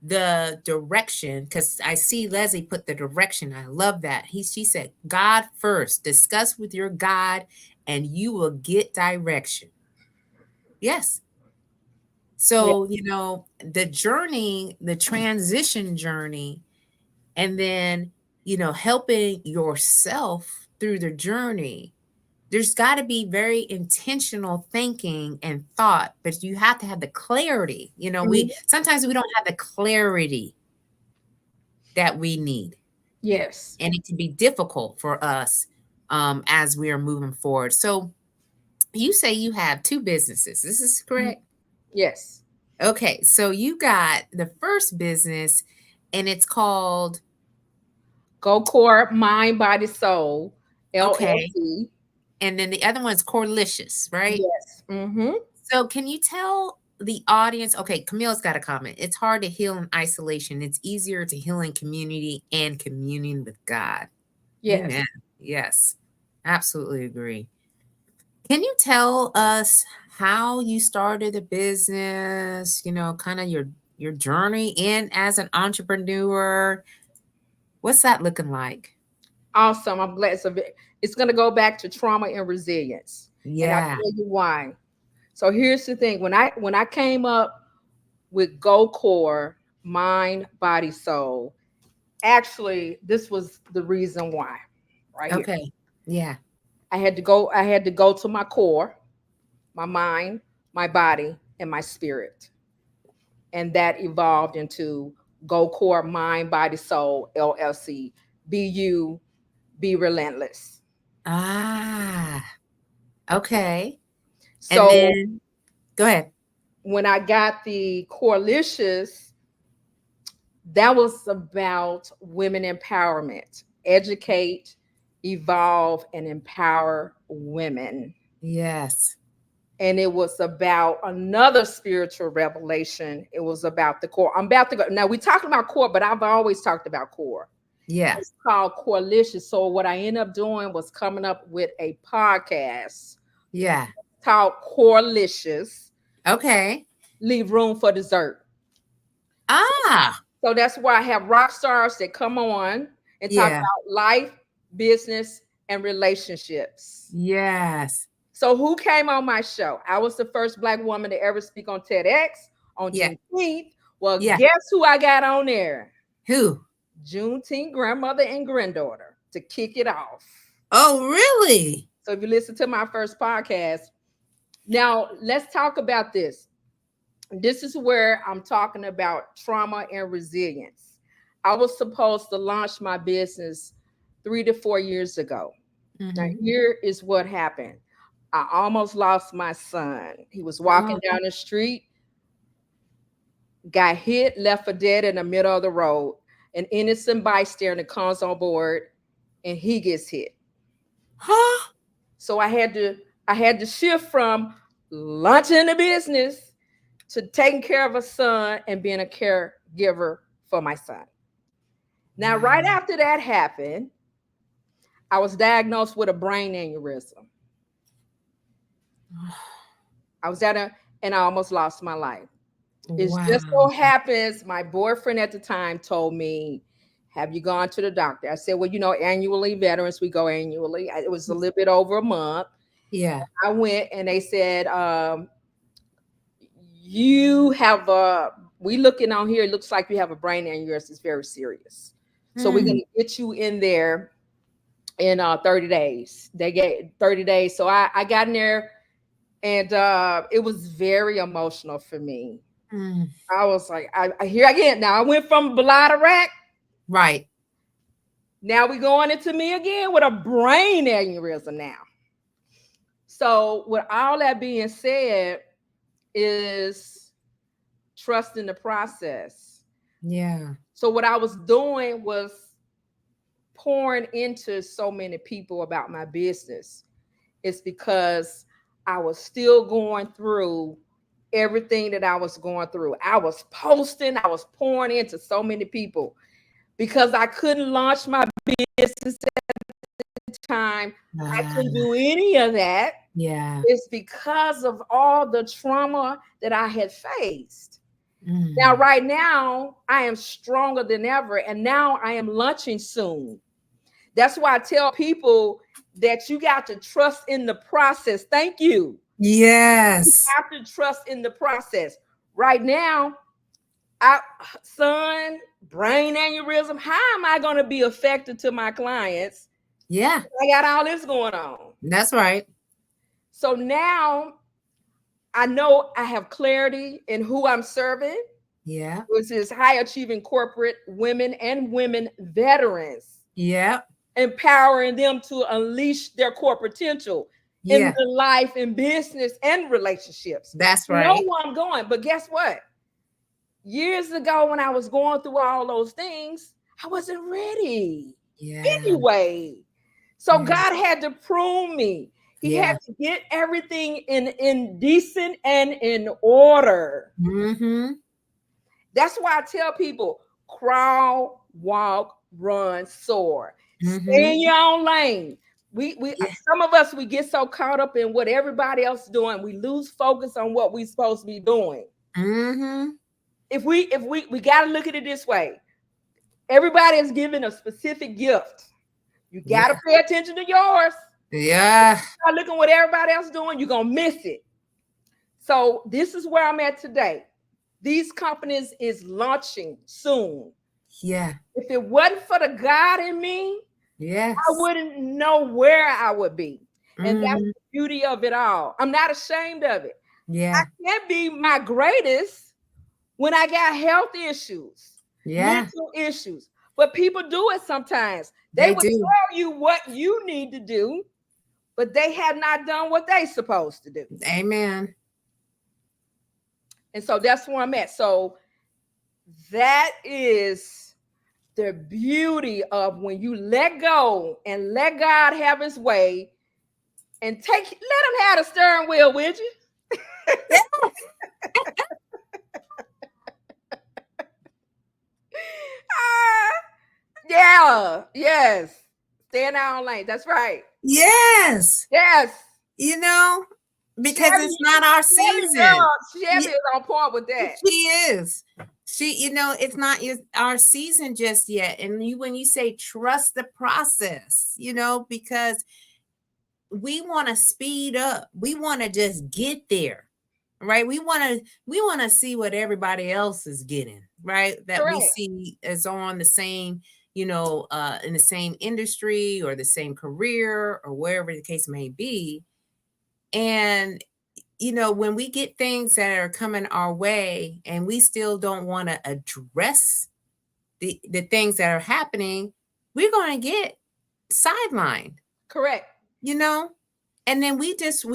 the direction, because I see Leslie put the direction. I love that. She said, God first, discuss with your God and you will get direction. Yes. Yeah. So, the journey, the transition journey, and then, helping yourself through the journey. There's got to be very intentional thinking and thought, but you have to have the clarity. Mhm. Sometimes we don't have the clarity that we need. Yes. And it can be difficult for us as we are moving forward. So you say you have two businesses. This is correct? Yes. Okay. So you got the first business, and it's called, Go Core Mind, Body, Soul, okay. LLC. And then the other one's Corelicious, right? Yes. Mm-hmm. So can you tell the audience? Okay, Camille's got a comment. It's hard to heal in isolation. It's easier to heal in community and communion with God. Yes. Amen. Yes, absolutely agree. Can you tell us how you started a business, kind of your journey in as an entrepreneur? What's that looking like? Awesome. I'm glad. So it's going to go back to trauma and resilience, and I'll Yeah. tell you why. So here's the thing: when I came up with Go Core Mind, Body, Soul, actually, this was the reason why. Right here, Okay. Yeah. I had to go. I had to go to my core, my mind, my body, and my spirit, and that evolved into Go Core Mind, Body, Soul LLC. Be you, be relentless. Ah, okay. And So then go ahead. when I got the Corelicious, that was about women empowerment, educate, evolve, and empower women. Yes. And it was about another spiritual revelation. It was about the core. I'm about to go. Now, we talked about core, but I've always talked about core. Yeah. It's called Corelicious. So, what I ended up doing was coming up with a podcast Yeah. called Corelicious. Okay. leave room for dessert. Ah, So that's why I have rock stars that come on and talk yeah. about life, business, and relationships. Yes. So who came on my show? I was the first Black woman to ever speak on TEDx on Yeah. Juneteenth. Well, Yeah. guess who I got on there? Who? Juneteenth grandmother and granddaughter to kick it off. Oh, really? So if you listen to my first podcast, now let's talk about this. This is where I'm talking about trauma and resilience. I was supposed to launch my business 3 to 4 years ago. Now, Mm-hmm. here is what happened. I almost lost my son. He was walking Oh, down the street, got hit, left for dead in the middle of the road. An innocent bystander comes on board and he gets hit. huh? So I had to shift from launching the business to taking care of a son and being a caregiver for my son. Now, right Wow. after that happened, I was diagnosed with a brain aneurysm. I was and I almost lost my life. It just Wow. so happens my boyfriend at the time told me, "Have you gone to the doctor?" I said, "Well, annually, veterans, we go annually." It was a little bit over a month. Yeah. I went and they said, "You have we looking on here, it looks like you have a brain aneurysm. It's very serious. So we're going Mm. to get you in there in 30 days." They gave 30 days. So I got in there and it was very emotional for me. Mm. I was like, I here again. Now I went from bladder rack. Right. Now we going into me again with a brain aneurysm now. So with all that being said, is trust in the process. Yeah. So what I was doing was pouring into so many people about my business. It's because I was still going through everything that I was going through. I was posting, I was pouring into so many people because I couldn't launch my business at the time. I couldn't Ah, do any of that. yeah. It's because of all the trauma that I had faced. Now, Mm. right now, I am stronger than ever, and now I am launching soon. That's why I tell people that you got to trust in the process. Thank you. You Yes. have to trust in the process. Right now, I son, brain aneurysm. How am I going to be effective to my clients? Yeah. I got all this going on. That's right. So now I know I have clarity in who I'm serving, Yeah. which is high achieving corporate women and women veterans, Yeah. empowering them to unleash their core potential in Yeah. the life and business and relationships. That's You know right. where I'm going, but guess what? Years ago, when I was going through all those things, I wasn't ready Yeah. anyway. So Yeah. God had to prune me. He had Yeah. to get everything in decent and in order. Mm-hmm. That's why I tell people crawl, walk, run, soar. Stay Mm-hmm. in your own lane. We Yeah. some of us we get so caught up in what everybody else is doing, we lose focus on what we're supposed to be doing. Mm-hmm. If we got to look at it this way, everybody is given a specific gift. You got to Yeah. pay attention to yours. Yeah. Start looking what everybody else is doing, you're gonna miss it. So this is where I'm at today. These companies is launching soon. Yeah. If it wasn't for the God in me, I Yes. wouldn't know where I would be. And that's Mm-hmm. the beauty of it all. I'm not ashamed of it. I Yeah. can't be my greatest when I got health issues, Yeah. mental issues. But people do it sometimes. They They would do. tell you what you need to do, but they have not done what they supposed to do. Amen. And so that's where I'm at. So that is the beauty of when you let go and let God have his way and let him have the steering wheel with you. Ah, yeah, yes. Stay in our own lane. That's right. Yes. Yes. You know, because Chevy, it's not our Chevy season. girl, Chevy is on point with that. She is. It's not our season just yet. And when you say trust the process, because we want to speed up, we want to just get there, right? We want to see what everybody else is getting, right? That we Correct. see is on the same, in the same industry or the same career or wherever the case may be. And when we get things that are coming our way and we still don't want to address the things that are happening, we're going to get sidelined, Correct. and then we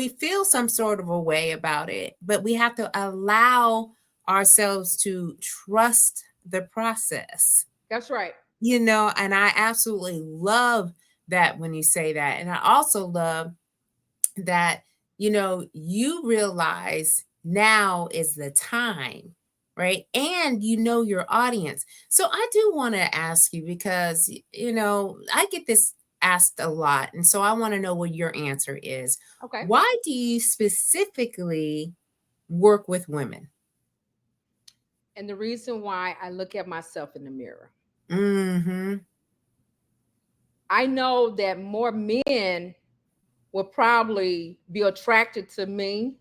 feel some sort of a way about it, but we have to allow ourselves to trust the process. That's right. And I absolutely love that when you say that. And I also love that you realize now is the time, right? And your audience. So I do want to ask you, because I get this asked a lot, and so I want to know what your answer is. Okay. Why do you specifically work with women? And the reason why I look at myself in the mirror, Mm-hmm. I know that more men will probably be attracted to me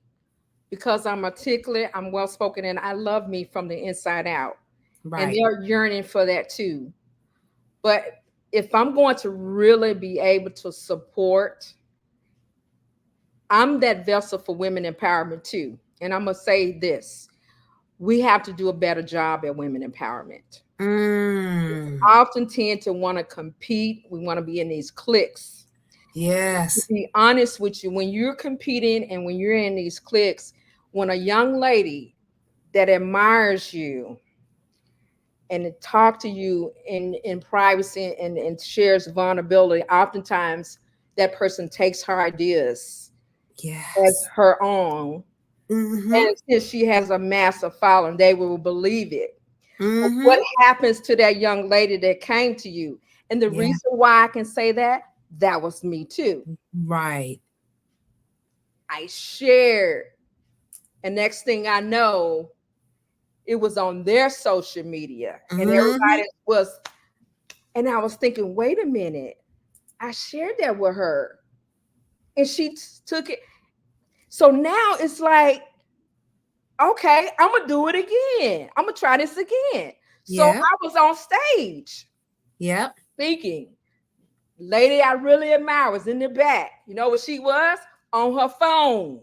because I'm articulate, I'm well spoken, and I love me from the inside out. And Right. they're yearning for that too. But if I'm going to really be able to support, I'm that vessel for women empowerment too. And I'm going to say this: we have to do a better job at women empowerment. Mm. I often tend to want to compete. We want to be in these cliques. To Yes. be honest with you, when you're competing and when you're in these cliques, when a young lady that admires you and to talk to you in privacy and shares vulnerability, oftentimes that person takes her ideas as Yes. her own. Mm-hmm. And since she has a massive following, they will believe it. But Mm-hmm. what happens to that young lady that came to you? And the Yeah. reason why I can say that was me too. Right. I shared, and next thing I know, it was on their social media, and Mm-hmm. everybody was, and I was thinking, wait a minute, I shared that with her, and she took it. So now it's like, okay, I'm gonna do it again. I'm gonna try this again. So Yep. I was on stage Yep. speaking. Lady I really admire was in the back. You know what she was? On her phone.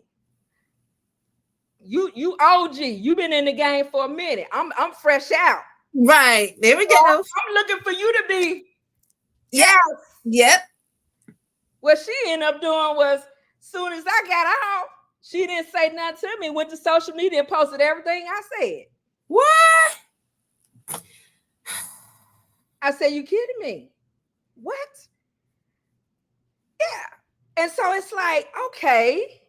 You OG, you been in the game for a minute. I'm fresh out. Right. There we So go. I'm looking for you to be. Yep. Yes. Yep. What she ended up doing was, soon as I got out, she didn't say nothing to me. Went to social media and posted everything I said. What? I said, you kidding me? What? Yeah. And so it's like, okay.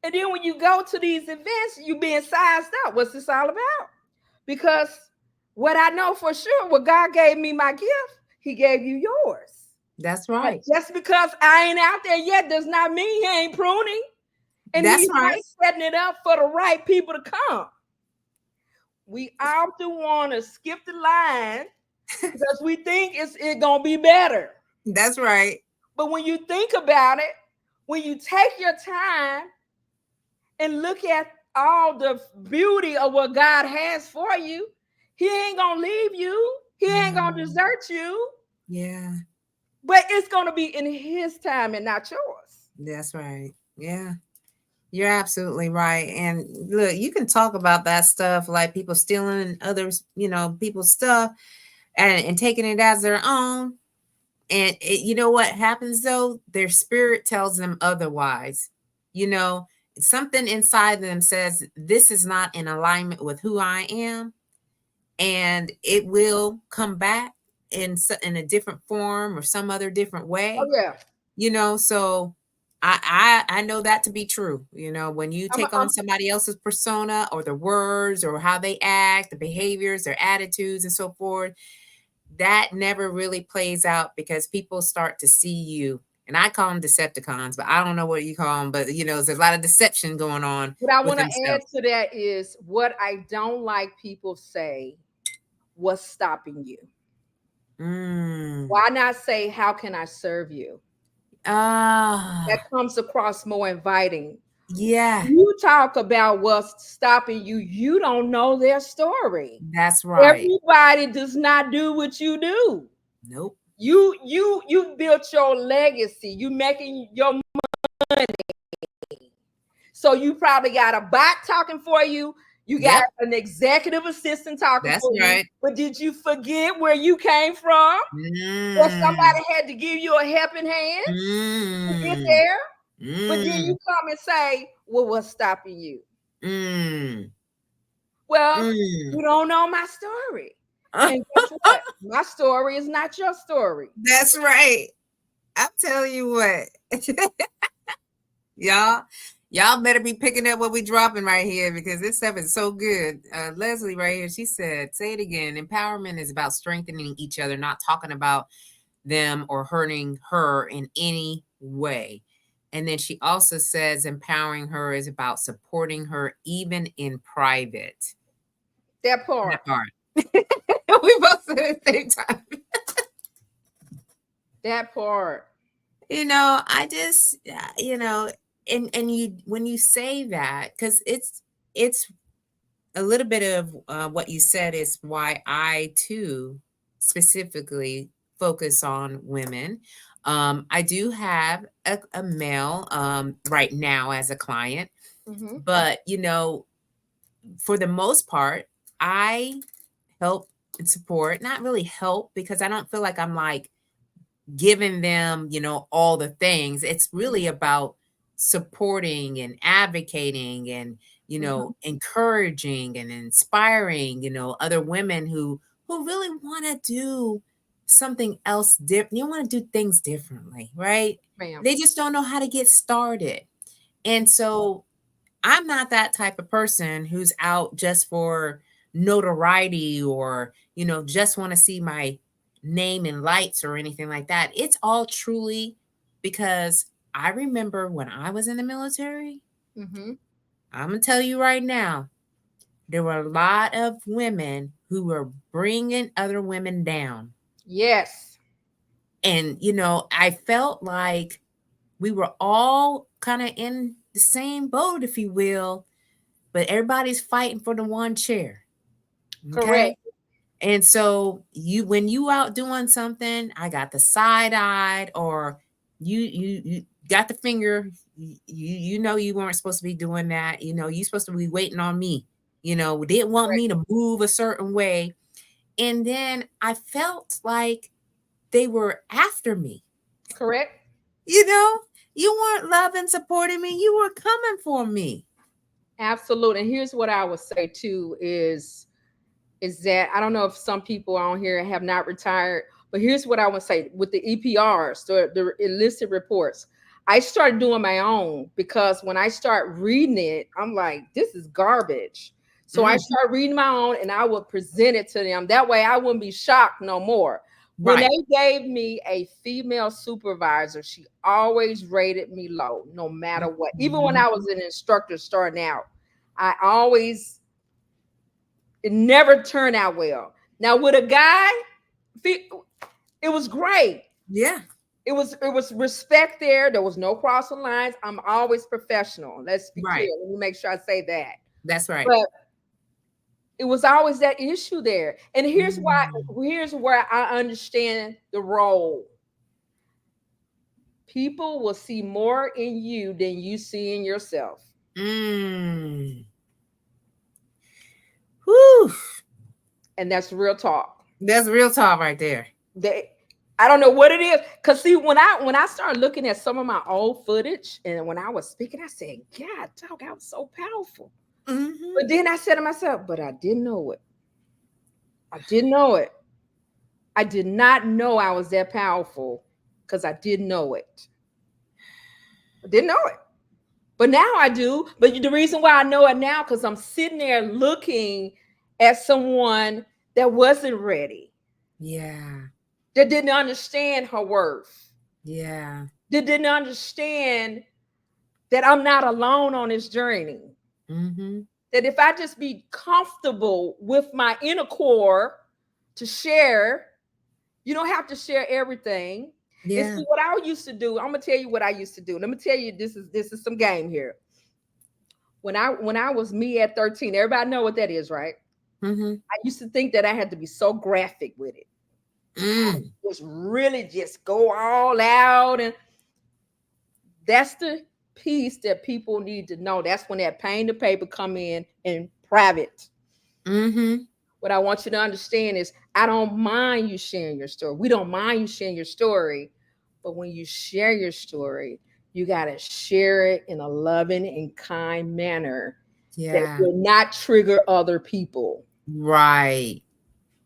And then when you go to these events, you being sized up. What's this all about? Because what I know for sure, what God gave me my gift, He gave you yours. That's But right. just because I ain't out there yet does not mean He ain't pruning, and That's He's not right. setting it up for the right people to come. We often want to skip the line because we think it's gonna be better. That's right. But when you think about it, when you take your time and look at all the beauty of what God has for you, He ain't gonna leave you. He ain't gonna desert you. Yeah. But it's gonna be in His time and not yours. That's right. Yeah. You're absolutely right. And look, you can talk about that stuff, like people stealing others, people's stuff and taking it as their own. And you know what happens though? Their spirit tells them otherwise. Something inside them says this is not in alignment with who I am, and it will come back in a different form or some other different way. Oh yeah. So I know that to be true. When you take on I'm somebody else's persona or the words or how they act, the behaviors, their attitudes, and so forth, that never really plays out because people start to see you And I call them Decepticons, but I don't know what you call them. But there's a lot of deception going on What I with want to add themselves. to that is what I don't like people say, what's stopping you? Why not say, how can I serve you? That comes across more inviting. Yeah, You talk about what's stopping you. You don't know their story. that's right. Everybody does not do what you do. Nope. You built your legacy. You making your money. So you probably got a bot talking for you. You got Yep, an executive assistant talking that's for you. right. But did you forget where you came from? Or Mm, somebody had to give you a helping hand to get mm, there? But then mm, you come and say, well, what's stopping you? mm, Well, mm. you don't know my story. And guess what? My story is not your story. That's right. I'm telling you what. Y'all better be picking up what we dropping right here because this stuff is so good. Leslie right here, she said, say it again. Empowerment is about strengthening each other, not talking about them or hurting her in any way. And then she also says empowering her is about supporting her even in private. That part. That part. We both said it at the same time. That part. I just, and you when you say that, because it's a little bit of what you said is why I too specifically focus on women. I do have a male right now as a client, but for the most part, I help and support, not really help because I don't feel like I'm like giving them, all the things. It's really about supporting and advocating and, encouraging and inspiring, other women who really want to do something else different. You want to do things differently, right? Ma'am. They just don't know how to get started. And so I'm not that type of person who's out just for notoriety or, just want to see my name in lights or anything like that. It's all truly because I remember when I was in the military, I'm going to tell you right now, there were a lot of women who were bringing other women down. Yes. And, I felt like we were all kind of in the same boat, if you will, but everybody's fighting for the one chair. Okay. Correct. And so when you out doing something, I got the side-eyed or you got the finger, you know you weren't supposed to be doing that. You supposed to be waiting on me. Didn't want Correct. me to move a certain way. And then I felt like they were after me. Correct. You know, you weren't loving, supporting me. You were coming for me. Absolutely. And here's what I would say too is that I don't know if some people on here have not retired, but here's what I would say with the EPRs, the illicit reports. I started doing my own because when I start reading it, I'm like, this is garbage. So I started reading my own and I would present it to them. That way I wouldn't be shocked no more. When Right. they gave me a female supervisor, she always rated me low, no matter what. Even when I was an instructor starting out, I always, it never turned out well. Now with a guy, it was great. Yeah. It was respect there. There was no crossing lines. I'm always professional. Let's be Right. clear. Let me make sure I say that. That's right. But it was always that issue there. And here's why. Mm. Here's where I understand the role. People will see more in you than you see in yourself. Mm. Whew. And that's real talk. That's real talk right there. I don't know what it is. Cause see, when I started looking at some of my old footage and when I was speaking, I said, God, dog, I was so powerful. But then I said to myself, but I didn't know it. I didn't know it. I did not know I was that powerful because I didn't know it. I didn't know it. But now I do. But the reason why I know it now, because I'm sitting there looking at someone that wasn't ready. Yeah. That didn't understand her worth. Yeah. that didn't understand that I'm not alone on this journey. Mm-hmm. That if I just be comfortable with my inner core to share, you don't have to share everything. And Yeah. see what I used to do. I'm gonna tell you what I used to do. Let me tell you, this is some game here. When I was me at 13, everybody know what that is, right? Mm-hmm. I used to think that I had to be so graphic with it. Mm. Just really just go all out. And that's the piece that people need to know. That's when that pain to paper come in private. Mm-hmm. What I want you to understand is I don't mind you sharing your story. We don't mind you sharing your story. But when you share your story, you got to share it in a loving and kind manner that Yeah. will not trigger other people. Right.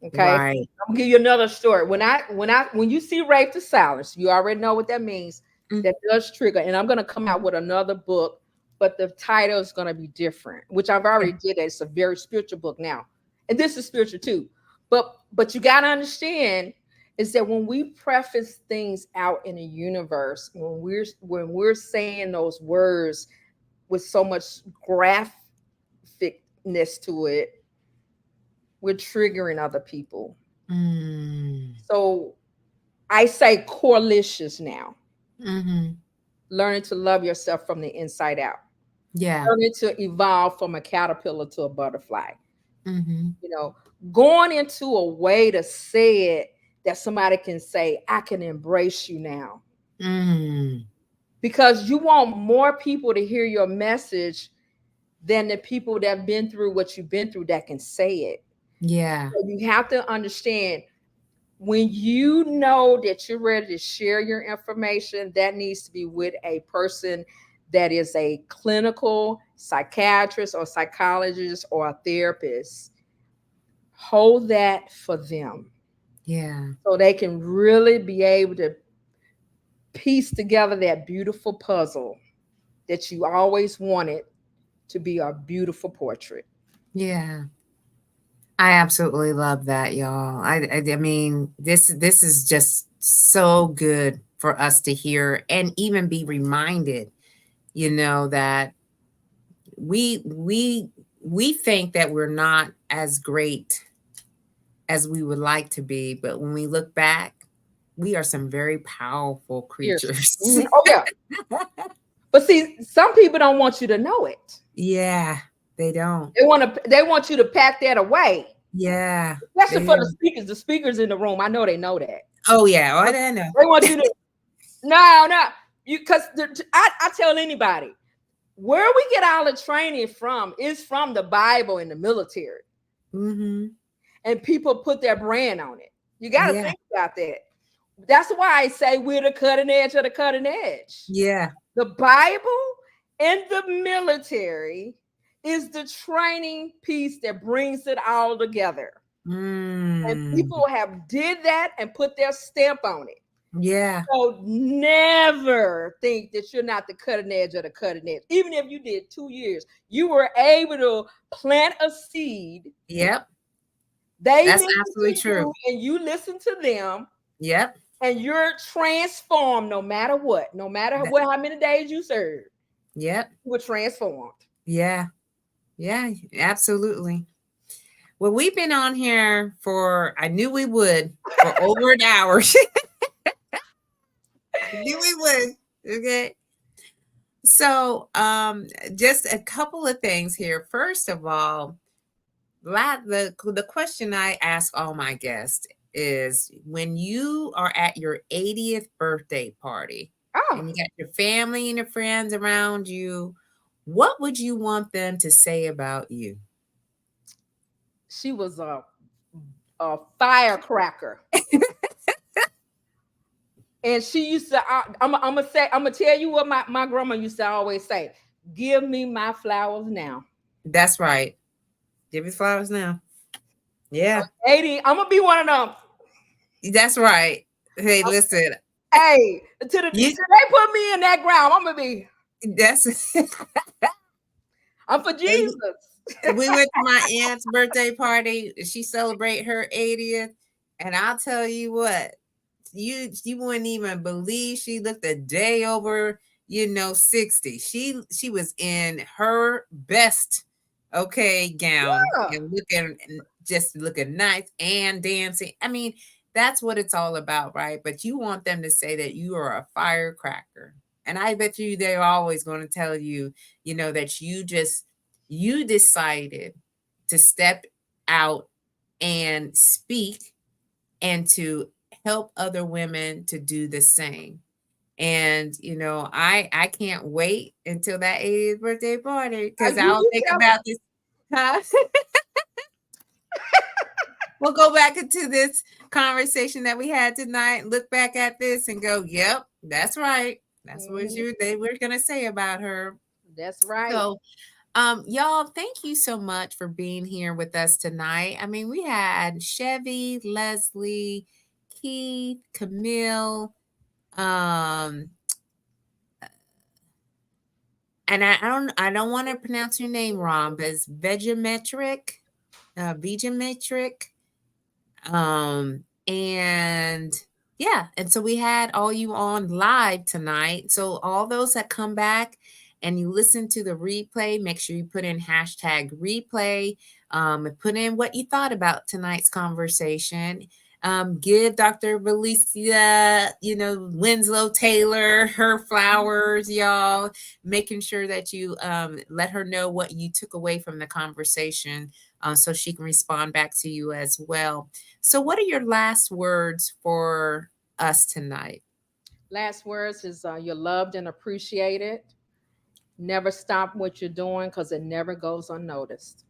Okay. Right. I'm gonna give you another story. When you see rape to silence, you already know what that means. Mm. That does trigger. And I'm gonna come out with another book, but the title is gonna be different, which I've already did. It's a very spiritual book now. And this is spiritual too. But you gotta understand is that when we preface things out in the universe, when we're saying those words with so much graphicness to it, we're triggering other people. Mm. So I say Corelicious now. Mm-hmm. Learning to love yourself from the inside out. Yeah. Learning to evolve from a caterpillar to a butterfly. Mm-hmm. You know, going into a way to say it that somebody can say, I can embrace you now. Mm. Because you want more people to hear your message than the people that have been through what you've been through that can say it. Yeah. So you have to understand when you know that you're ready to share your information, that needs to be with a person that is a clinical psychiatrist or psychologist or a therapist. Hold that for them Yeah. so they can really be able to piece together that beautiful puzzle that you always wanted to be a beautiful portrait. Yeah. I absolutely love that, y'all. I mean, this is just so good for us to hear and even be reminded, that we we think that we're not as great as we would like to be, but when we look back, we are some very powerful Cheers. creatures. Mhm. Oh, yeah. But see, some people don't want you to know it. Yeah, they don't. They want you to pack that away. Yeah, Especially they for the don't. speakers. The speakers in the room, I know they know that. Oh yeah, oh, But I know. they want you to no, you because I tell anybody where we get all the training from is from the Bible and the military, Mm-hmm. and people put their brand on it. You got to Yeah, think about that. That's why I say we're the cutting edge of the cutting edge. yeah. The Bible and the military is the training piece that brings it all together. And Mm. people have did that and put their stamp on it. Yeah. So never think that you're not the cutting edge of the cutting edge. Even if you did 2 years, you were able to plant a seed. Yep. They That's listen absolutely to true. you and you listen to them, Yep. and you're transformed no matter what, no matter That, what, how many days you serve, yep. you were transformed. Yeah. Yeah. Absolutely. Well, we've been on here for, I knew we would, for over an hour. I knew we would. Okay. So, just a couple of things here. First of all, the question I ask all my guests is when you are at your 80th birthday party Oh, and you got your family and your friends around you, what would you want them to say about you? she was a firecracker. And she used to, I'm gonna tell you what my grandma used to always say: "Give me my flowers now." That's right. Give me flowers now. Yeah, 80, I'm gonna be one of them. that's right. Hey, listen, Hey, until you they put me in that ground, I'm gonna be. that's I'm for and Jesus. we went to my aunt's birthday party. She celebrate her 80th, and I'll tell you what, you wouldn't even believe she looked a day over, 60. She was in her best, okay, gown Yeah. and looking nice and dancing. I mean, that's what it's all about, right? But you want them to say that you are a firecracker. And I bet you they're always going to tell you, that you decided to step out and speak and to help other women to do the same. And I can't wait until that 80th birthday party because I'll You think tell about this. Huh? We'll go back into this conversation that we had tonight, look back at this and go, yep, that's right. That's what Mhm. they were gonna say about her. That's right. So y'all, thank you so much for being here with us tonight. I mean, we had Chevy, Leslie, Keith, Camille, um, and I don't want to pronounce your name wrong, but it's Vegemetric. And yeah, and so we had all you on live tonight. So all those that come back and you listen to the replay, make sure you put in hashtag replay, and put in what you thought about tonight's conversation. Give Dr. Valéssa, Winslow Taylor her flowers, y'all, making sure that you let her know what you took away from the conversation, so she can respond back to you as well. So, what are your last words for us tonight? Last words is you're loved and appreciated. Never stop what you're doing because it never goes unnoticed.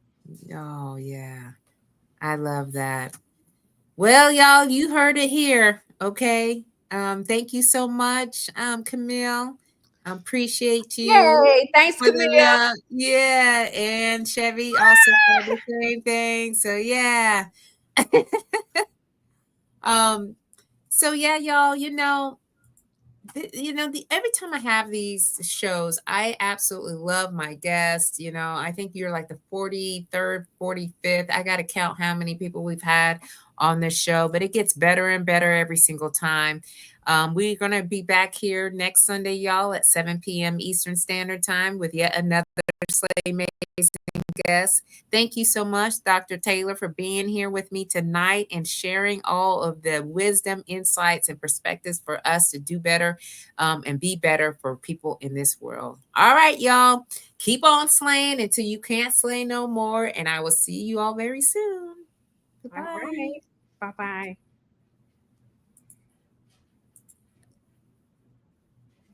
Oh, yeah. I love that. Well, y'all, you heard it here. Okay. Thank you so much, Camille. I appreciate you Yay. Thanks, for Camille. yeah, and Chevy also for the same thing. So yeah. um, so yeah, y'all, every time I have these shows, I absolutely love my guests. I think you're like the 43rd, 45th. I got to count how many people we've had on this show, but it gets better and better every single time. We're going to be back here next Sunday, y'all, at 7 p.m. Eastern Standard Time with yet another Slay Amazing guest. Thank you so much, Dr. Taylor, for being here with me tonight and sharing all of the wisdom, insights, and perspectives for us to do better, and be better for people in this world. All right, y'all. Keep on slaying until you can't slay no more. And I will see you all very soon. All Goodbye. right. Bye bye.